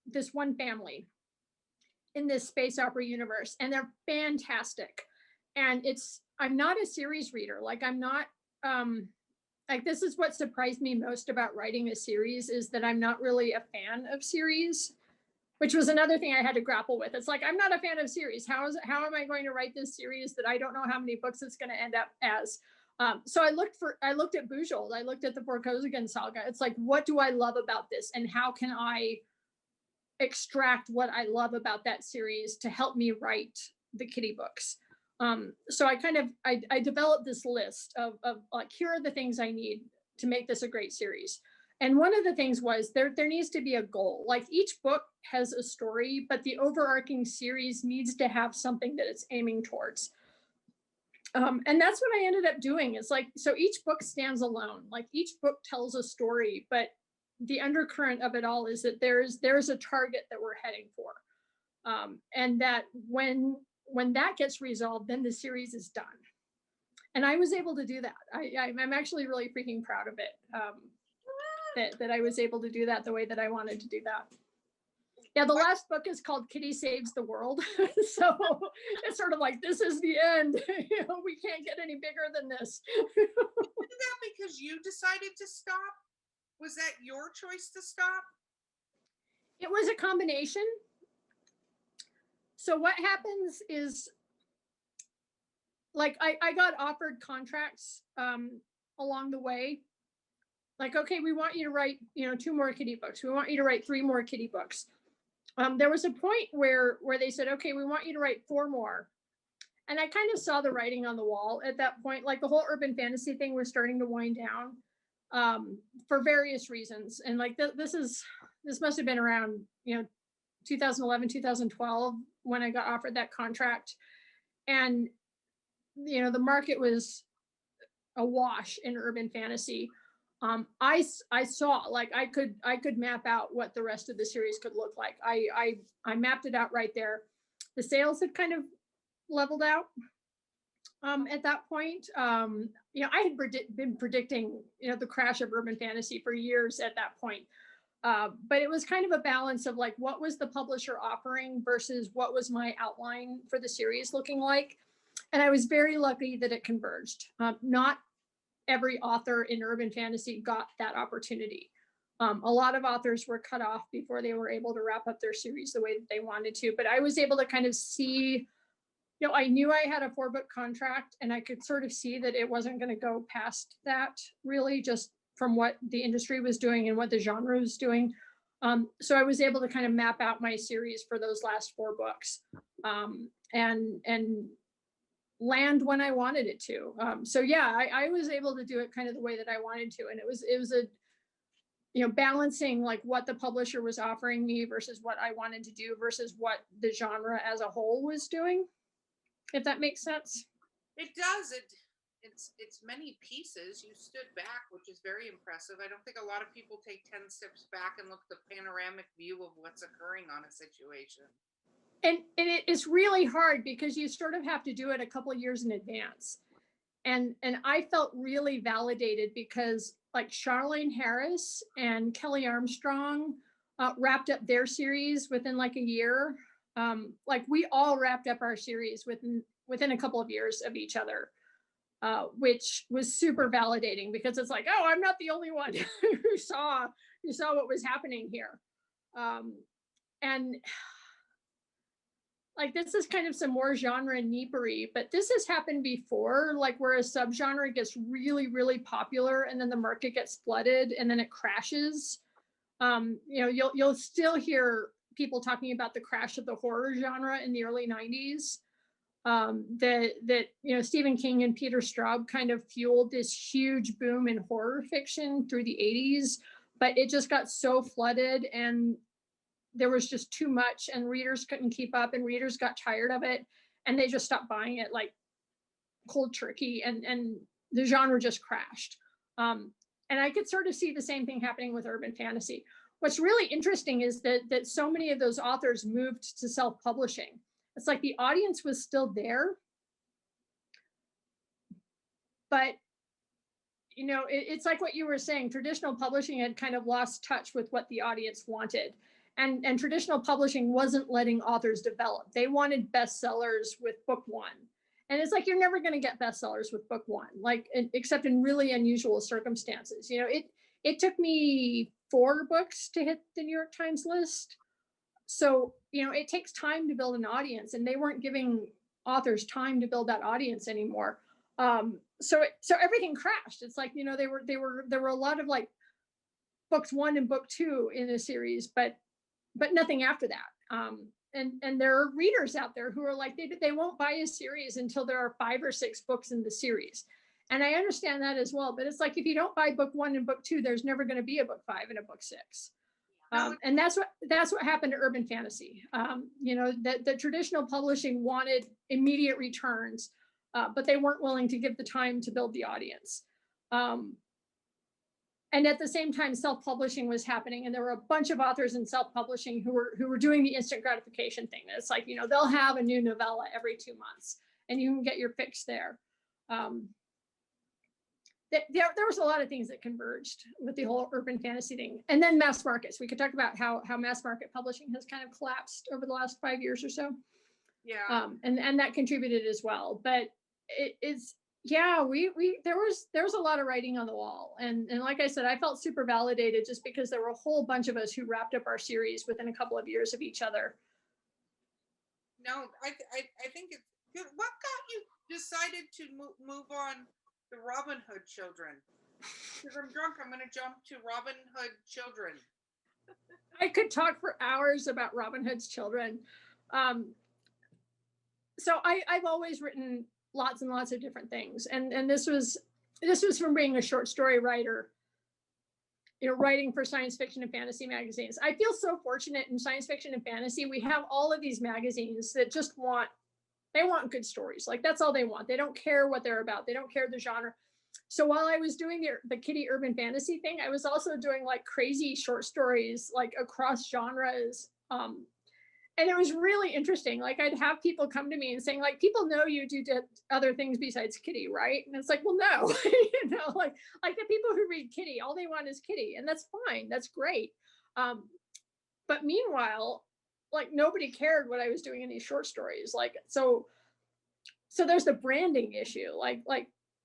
C: this one family in this space opera universe, and they're fantastic. And I'm not a series reader. Like I'm not like, this is what surprised me most about writing a series, is that I'm not really a fan of series, which was another thing I had to grapple with. It's like, I'm not a fan of series. How am I going to write this series that I don't know how many books it's going to end up as? So I looked at Bujold. I looked at the Borkozigan saga. It's like, what do I love about this? And how can I extract what I love about that series to help me write the Kitty books? So I developed this list of like, here are the things I need to make this a great series. And one of the things was there needs to be a goal. Like, each book has a story, but the overarching series needs to have something that it's aiming towards. And that's what I ended up doing. It's like, so each book stands alone. Like, each book tells a story, but the undercurrent of it all is that there's a target that we're heading for. And that when that gets resolved, then the series is done. And I was able to do that. I'm actually really freaking proud of it, that I was able to do that the way that I wanted to do that. Yeah, the last book is called Kitty Saves the World. So it's sort of like, this is the end. We can't get any bigger than this.
B: Is that because you decided to stop? Was that your choice to stop?
C: It was a combination. So what happens is, like, I got offered contracts along the way. Like, okay, we want you to write, 2 more Kitty books. We want you to write 3 more Kitty books. There was a point where they said, okay, we want you to write 4 more. And I kind of saw the writing on the wall at that point. Like, the whole urban fantasy thing was starting to wind down for various reasons. And like, this must have been around, 2011, 2012, when I got offered that contract. And, the market was awash in urban fantasy. I saw, like, I could map out what the rest of the series could look like. I mapped it out right there. The sales had kind of leveled out at that point. I had been predicting, the crash of urban fantasy for years at that point. But it was kind of a balance of, like, what was the publisher offering versus what was my outline for the series looking like. And I was very lucky that it converged. Not every author in urban fantasy got that opportunity. A lot of authors were cut off before they were able to wrap up their series the way that they wanted to, but I was able to kind of see, I knew I had a 4-book contract, and I could sort of see that it wasn't going to go past that, really, just from what the industry was doing and what the genre was doing. So I was able to kind of map out my series for those last 4 books, and land when I wanted it to. So yeah, I was able to do it kind of the way that I wanted to. And it was a, balancing, like, what the publisher was offering me versus what I wanted to do versus what the genre as a whole was doing, if that makes sense.
B: It does. It's many pieces. You stood back, which is very impressive. I don't think a lot of people take 10 steps back and look at the panoramic view of what's occurring on a situation.
C: And it's really hard because you sort of have to do it a couple of years in advance. And I felt really validated because, like, Charlene Harris and Kelly Armstrong wrapped up their series within like a year. Like, we all wrapped up our series within a couple of years of each other, which was super validating because it's like, oh, I'm not the only one who saw what was happening here. And like, this is kind of some more genre neepery, but this has happened before, like, where a subgenre gets really, really popular and then the market gets flooded and then it crashes. You'll still hear people talking about the crash of the horror genre in the early 90s. That Stephen King and Peter Straub kind of fueled this huge boom in horror fiction through the 80s, but it just got so flooded and there was just too much and readers couldn't keep up and readers got tired of it and they just stopped buying it like cold turkey and the genre just crashed. And I could sort of see the same thing happening with urban fantasy. What's really interesting is that so many of those authors moved to self-publishing. It's like the audience was still there, but it's like what you were saying, traditional publishing had kind of lost touch with what the audience wanted. And traditional publishing wasn't letting authors develop. They wanted bestsellers with book 1. And it's like, you're never going to get bestsellers with book one, like, except in really unusual circumstances. You know, it took me 4 books to hit the New York Times list. So, you know, it takes time to build an audience, and they weren't giving authors time to build that audience anymore. So everything crashed. It's like, you know, there were a lot of like books 1 and book 2 in a series, but nothing after that. And there are readers out there who are like, they won't buy a series until there are 5 or 6 books in the series. And I understand that as well, but it's like, if you don't buy book 1 and book 2, there's never going to be a book 5 and a book 6. And that's what happened to urban fantasy. You know, the traditional publishing wanted immediate returns, but they weren't willing to give the time to build the audience. And at the same time, self-publishing was happening, and there were a bunch of authors in self-publishing who were doing the instant gratification thing. It's like, you know, they'll have a new novella every 2 months, and you can get your fix there. There was a lot of things that converged with the whole urban fantasy thing. And then mass markets. We could talk about how mass market publishing has kind of collapsed over the last 5 years or so.
B: Yeah.
C: And that contributed as well. But there was a lot of writing on the wall. And like I said, I felt super validated just because there were a whole bunch of us who wrapped up our series within a couple of years of each other.
B: No, I think it's good. What got you decided to move on the Robin Hood children? Because I'm drunk, I'm going to jump to Robin Hood children.
C: I could talk for hours about Robin Hood's children. So I've always written lots and lots of different things, and this was from being a short story writer, you know, writing for science fiction and fantasy magazines. I feel so fortunate in science fiction and fantasy. We have all of these magazines that just want good stories. Like, that's all they want. They don't care what they're about. They don't care the genre. So while I was doing the kiddie urban fantasy thing, I was also doing like crazy short stories, like across genres. And it was really interesting. Like, I'd have people come to me and saying, like, people know you do other things besides kiddie, right? And it's like, well, no, you know, like the people who read kiddie, all they want is kiddie, and that's fine. That's great. But meanwhile, like, nobody cared what I was doing in these short stories. Like, so there's the branding issue. Like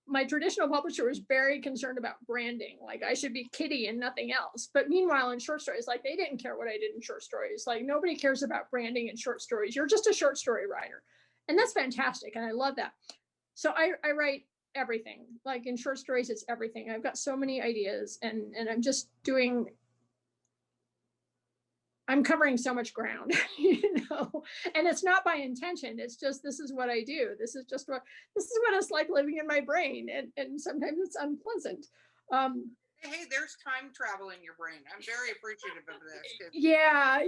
C: my traditional publisher was very concerned about branding. Like, I should be kiddie and nothing else. But meanwhile, in short stories, like, they didn't care what I did in short stories. Like, nobody cares about branding in short stories. You're just a short story writer. And that's fantastic. And I love that. So I write everything. Like, in short stories, it's everything. I've got so many ideas, and I'm just I'm covering so much ground, you know, and it's not by intention. It's just, this is what I do. This is what it's like living in my brain. And sometimes it's unpleasant.
B: Hey, there's time travel in your brain. I'm very appreciative of this.
C: Yeah.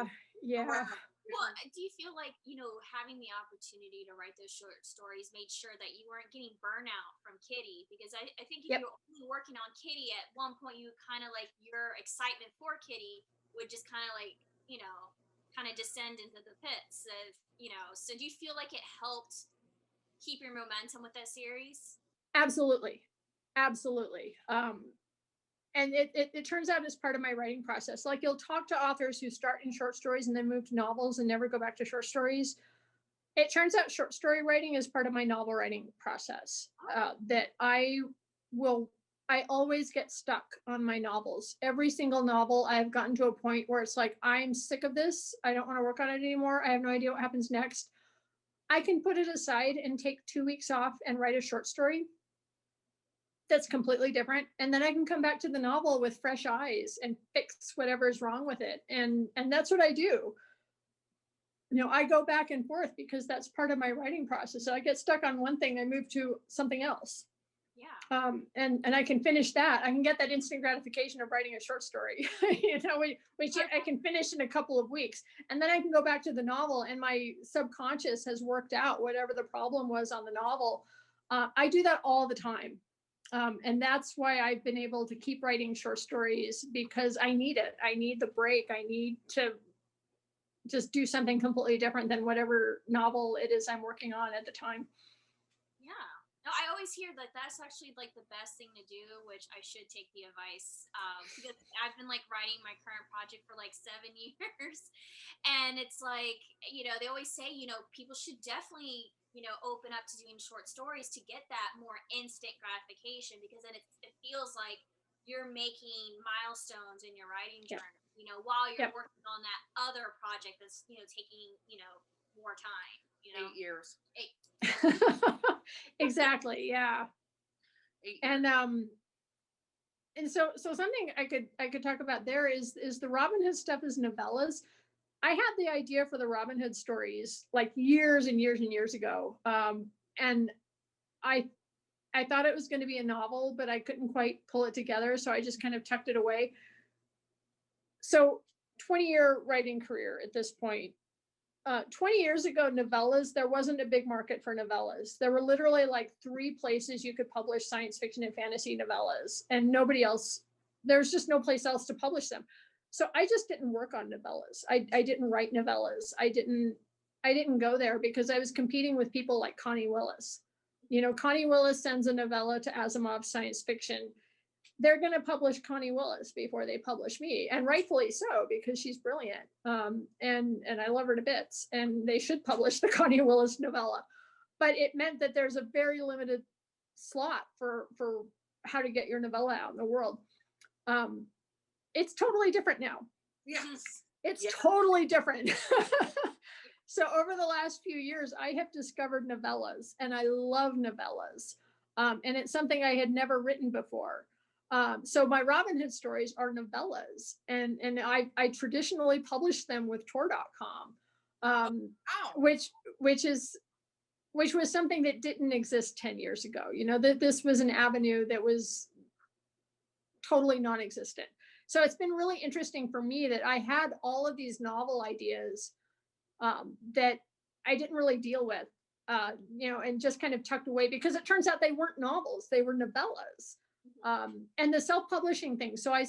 D: Well, do you feel like, you know, having the opportunity to write those short stories made sure that you weren't getting burnout from Kitty? Because I think if you were only working on Kitty, at one point you kind of like, your excitement for Kitty would just kind of like, you know, kind of descend into the pits of, you know. So do you feel like it helped keep your momentum with that series?
C: Absolutely. And it turns out as part of my writing process. Like, you'll talk to authors who start in short stories and then move to novels and never go back to short stories. It turns out short story writing is part of my novel writing process. That I always get stuck on my novels. Every single novel, I've gotten to a point where it's like, I'm sick of this. I don't want to work on it anymore. I have no idea what happens next. I can put it aside and take 2 weeks off and write a short story that's completely different. And then I can come back to the novel with fresh eyes and fix whatever is wrong with it. And that's what I do. You know, I go back and forth because that's part of my writing process. So I get stuck on one thing, I move to something else.
D: Yeah.
C: And I can finish that. I can get that instant gratification of writing a short story, you know, which I can finish in a couple of weeks. And then I can go back to the novel, and my subconscious has worked out whatever the problem was on the novel. I do that all the time. And that's why I've been able to keep writing short stories, because I need it. I need the break. I need to just do something completely different than whatever novel it is I'm working on at the time.
D: Yeah. No, I always hear that that's actually like the best thing to do, which I should take the advice, because I've been like writing my current project for like 7 years, and it's like, they always say, people should definitely, open up to doing short stories to get that more instant gratification, because then it feels like you're making milestones in your writing
C: Yep.
D: journey, while you're
C: Yep.
D: working on that other project that's, taking, more time,
B: 8 years.
C: Exactly. Yeah.
B: 8 years.
C: And so something I could talk about there is the Robin Hood stuff is novellas. I had the idea for the Robin Hood stories like years and years and years ago. And I thought it was going to be a novel, but I couldn't quite pull it together. So I just kind of tucked it away. So 20-year writing career at this point. 20 years ago, novellas, there wasn't a big market for novellas. There were literally like 3 places you could publish science fiction and fantasy novellas, and nobody else, there's just no place else to publish them. So I just didn't work on novellas. I didn't write novellas. I didn't go there because I was competing with people like Connie Willis. Connie Willis sends a novella to Asimov Science Fiction. They're going to publish Connie Willis before they publish me, and rightfully so, because she's brilliant. And I love her to bits, and they should publish the Connie Willis novella. But it meant that there's a very limited slot for how to get your novella out in the world. It's totally different now.
B: Yes.
C: It's totally different. So over the last few years, I have discovered novellas, and I love novellas. And it's something I had never written before. So my Robin Hood stories are novellas, and I traditionally publish them with Tor.com, which was something that didn't exist 10 years ago. That this was an avenue that was totally non-existent. So it's been really interesting for me that I had all of these novel ideas that I didn't really deal with, and just kind of tucked away, because it turns out they weren't novels, they were novellas. And the self-publishing thing. So I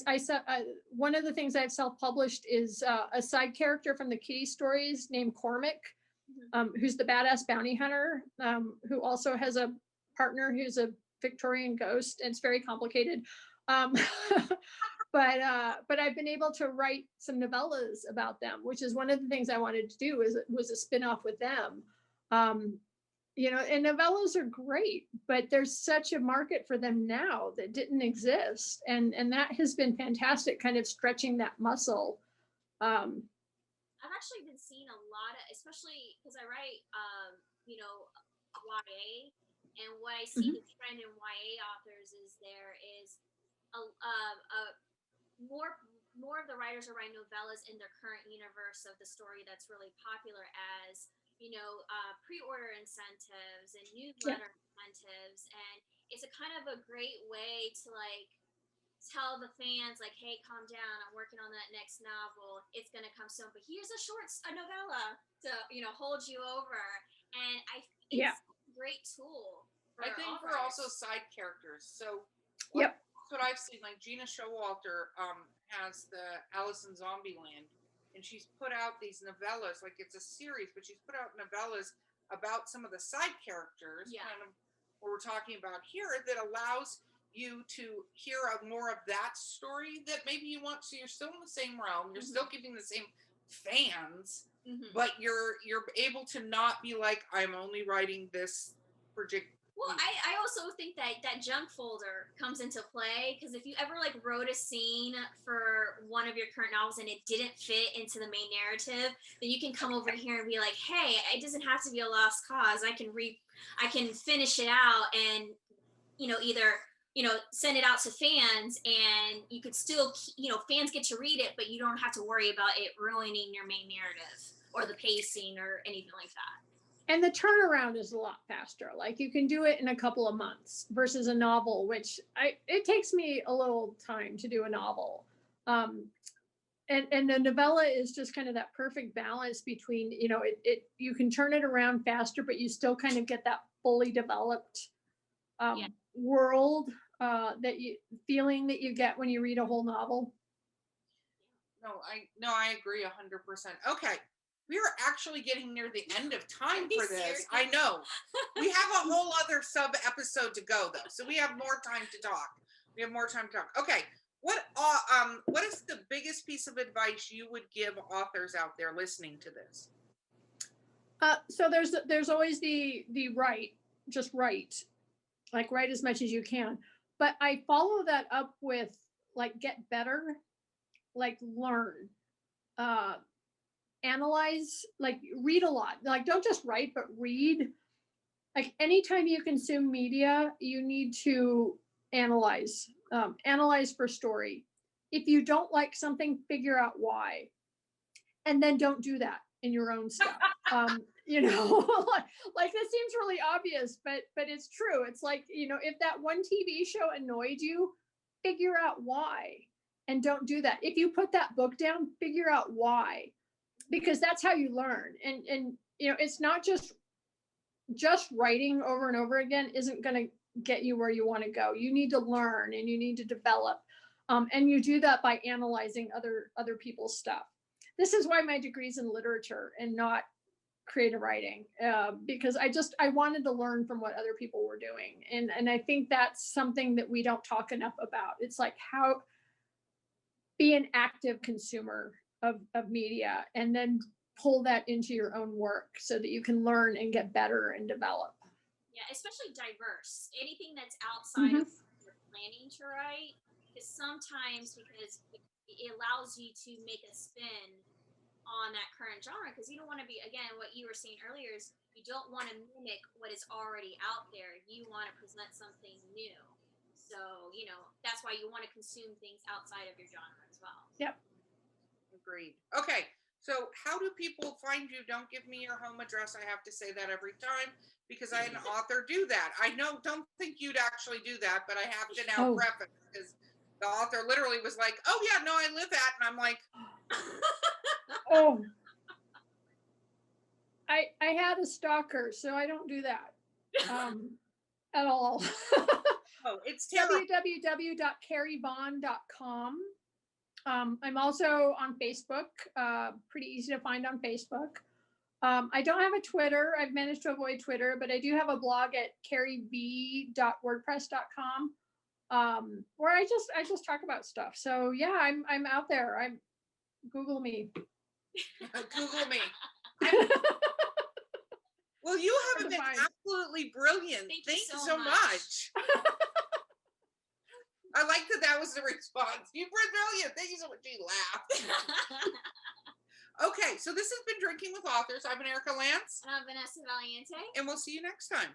C: one of the things I've self-published is a side character from the Kitty stories named Cormac, who's the badass bounty hunter, who also has a partner who's a Victorian ghost, and it's very complicated. But I've been able to write some novellas about them, which is one of the things I wanted to do. Was a spin-off with them. And novellas are great, but there's such a market for them now that didn't exist. And that has been fantastic, kind of stretching that muscle.
D: I've actually been seeing a lot of, especially because I write, YA, and what I see the trend in YA authors is there is more of the writers are writing novellas in their current universe of the story that's really popular, as pre-order incentives and newsletter incentives. And it's a kind of a great way to like tell the fans, like, hey, calm down, I'm working on that next novel, it's going to come soon, but here's a novella to hold you over. And it's a great tool for
B: I think for also side characters. So what I've seen, like Gina Showalter has the Alice in Zombieland, and she's put out these novellas, like it's a series, but she's put out novellas about some of the side characters, kind of what we're talking about here, that allows you to hear more of that story that maybe you want. So you're still in the same realm, you're still getting the same fans, but you're able to not be like, I'm only writing this particular.
D: Well, I also think that junk folder comes into play, because if you ever like wrote a scene for one of your current novels and it didn't fit into the main narrative, then you can come over here and be like, hey, it doesn't have to be a lost cause. I can finish it out and either send it out to fans, and you could still fans get to read it, but you don't have to worry about it ruining your main narrative or the pacing or anything like that.
C: And the turnaround is a lot faster. Like you can do it in a couple of months versus a novel, which it takes me a little time to do a novel. And a novella is just kind of that perfect balance between, you can turn it around faster, but you still kind of get that fully developed world, feeling that you get when you read a whole novel.
B: No, I agree 100%. Okay. We are actually getting near the end of time
D: Are you
B: for this.
D: serious?
B: I know. We have a whole other sub episode to go though, so we have more time to talk. Okay, what is the biggest piece of advice you would give authors out there listening to this?
C: So there's always the write, just write, like write as much as you can. But I follow that up with like get better, like learn, analyze, like read a lot. Like don't just write, but read. Like anytime you consume media, you need to analyze, analyze for story. If you don't like something, figure out why, and then don't do that in your own stuff. You know, like this seems really obvious, but it's true. It's like, you know, if that one TV show annoyed you, figure out why and don't do that. If you put that book down, figure out why, because that's how you learn. And you know, it's not just writing over and over again isn't going to get you where you want to go. You need to learn and you need to develop. And you do that by analyzing other people's stuff. This is why my degree's in literature and not creative writing, because I wanted to learn from what other people were doing. And I think that's something that we don't talk enough about. It's like how be an active consumer of media and then pull that into your own work so that you can learn and get better and develop.
D: Yeah, especially diverse. Anything that's outside of your planning to write, because sometimes it allows you to make a spin on that current genre, because you don't want to be, again, what you were saying earlier is you don't want to mimic what is already out there. You want to present something new. So, you know, that's why you want to consume things outside of your genre as well.
C: Yep.
B: Agreed. Okay. So how do people find you? Don't give me your home address. I have to say that every time because I had an author do that. I know, don't think you'd actually do that, but I have to now preface because the author literally was like, oh yeah, no, I live at, and I'm like,
C: oh, I had a stalker, so I don't do that at all.
B: oh, it's terrible.
C: www.carrievaughn.com. I'm also on Facebook, pretty easy to find on Facebook. I don't have a Twitter. I've managed to avoid Twitter, but I do have a blog at carriev.wordpress.com, where I just talk about stuff. So yeah, I'm out there. Google me.
B: Google me. Well, you have been absolutely brilliant. Thank you so much. I like that was the response. You've been brilliant. Thank you so much. You laughed. Okay, so this has been Drinking with Authors. I've been Erica Lance.
D: And I'm Vanessa Valiente.
B: And we'll see you next time.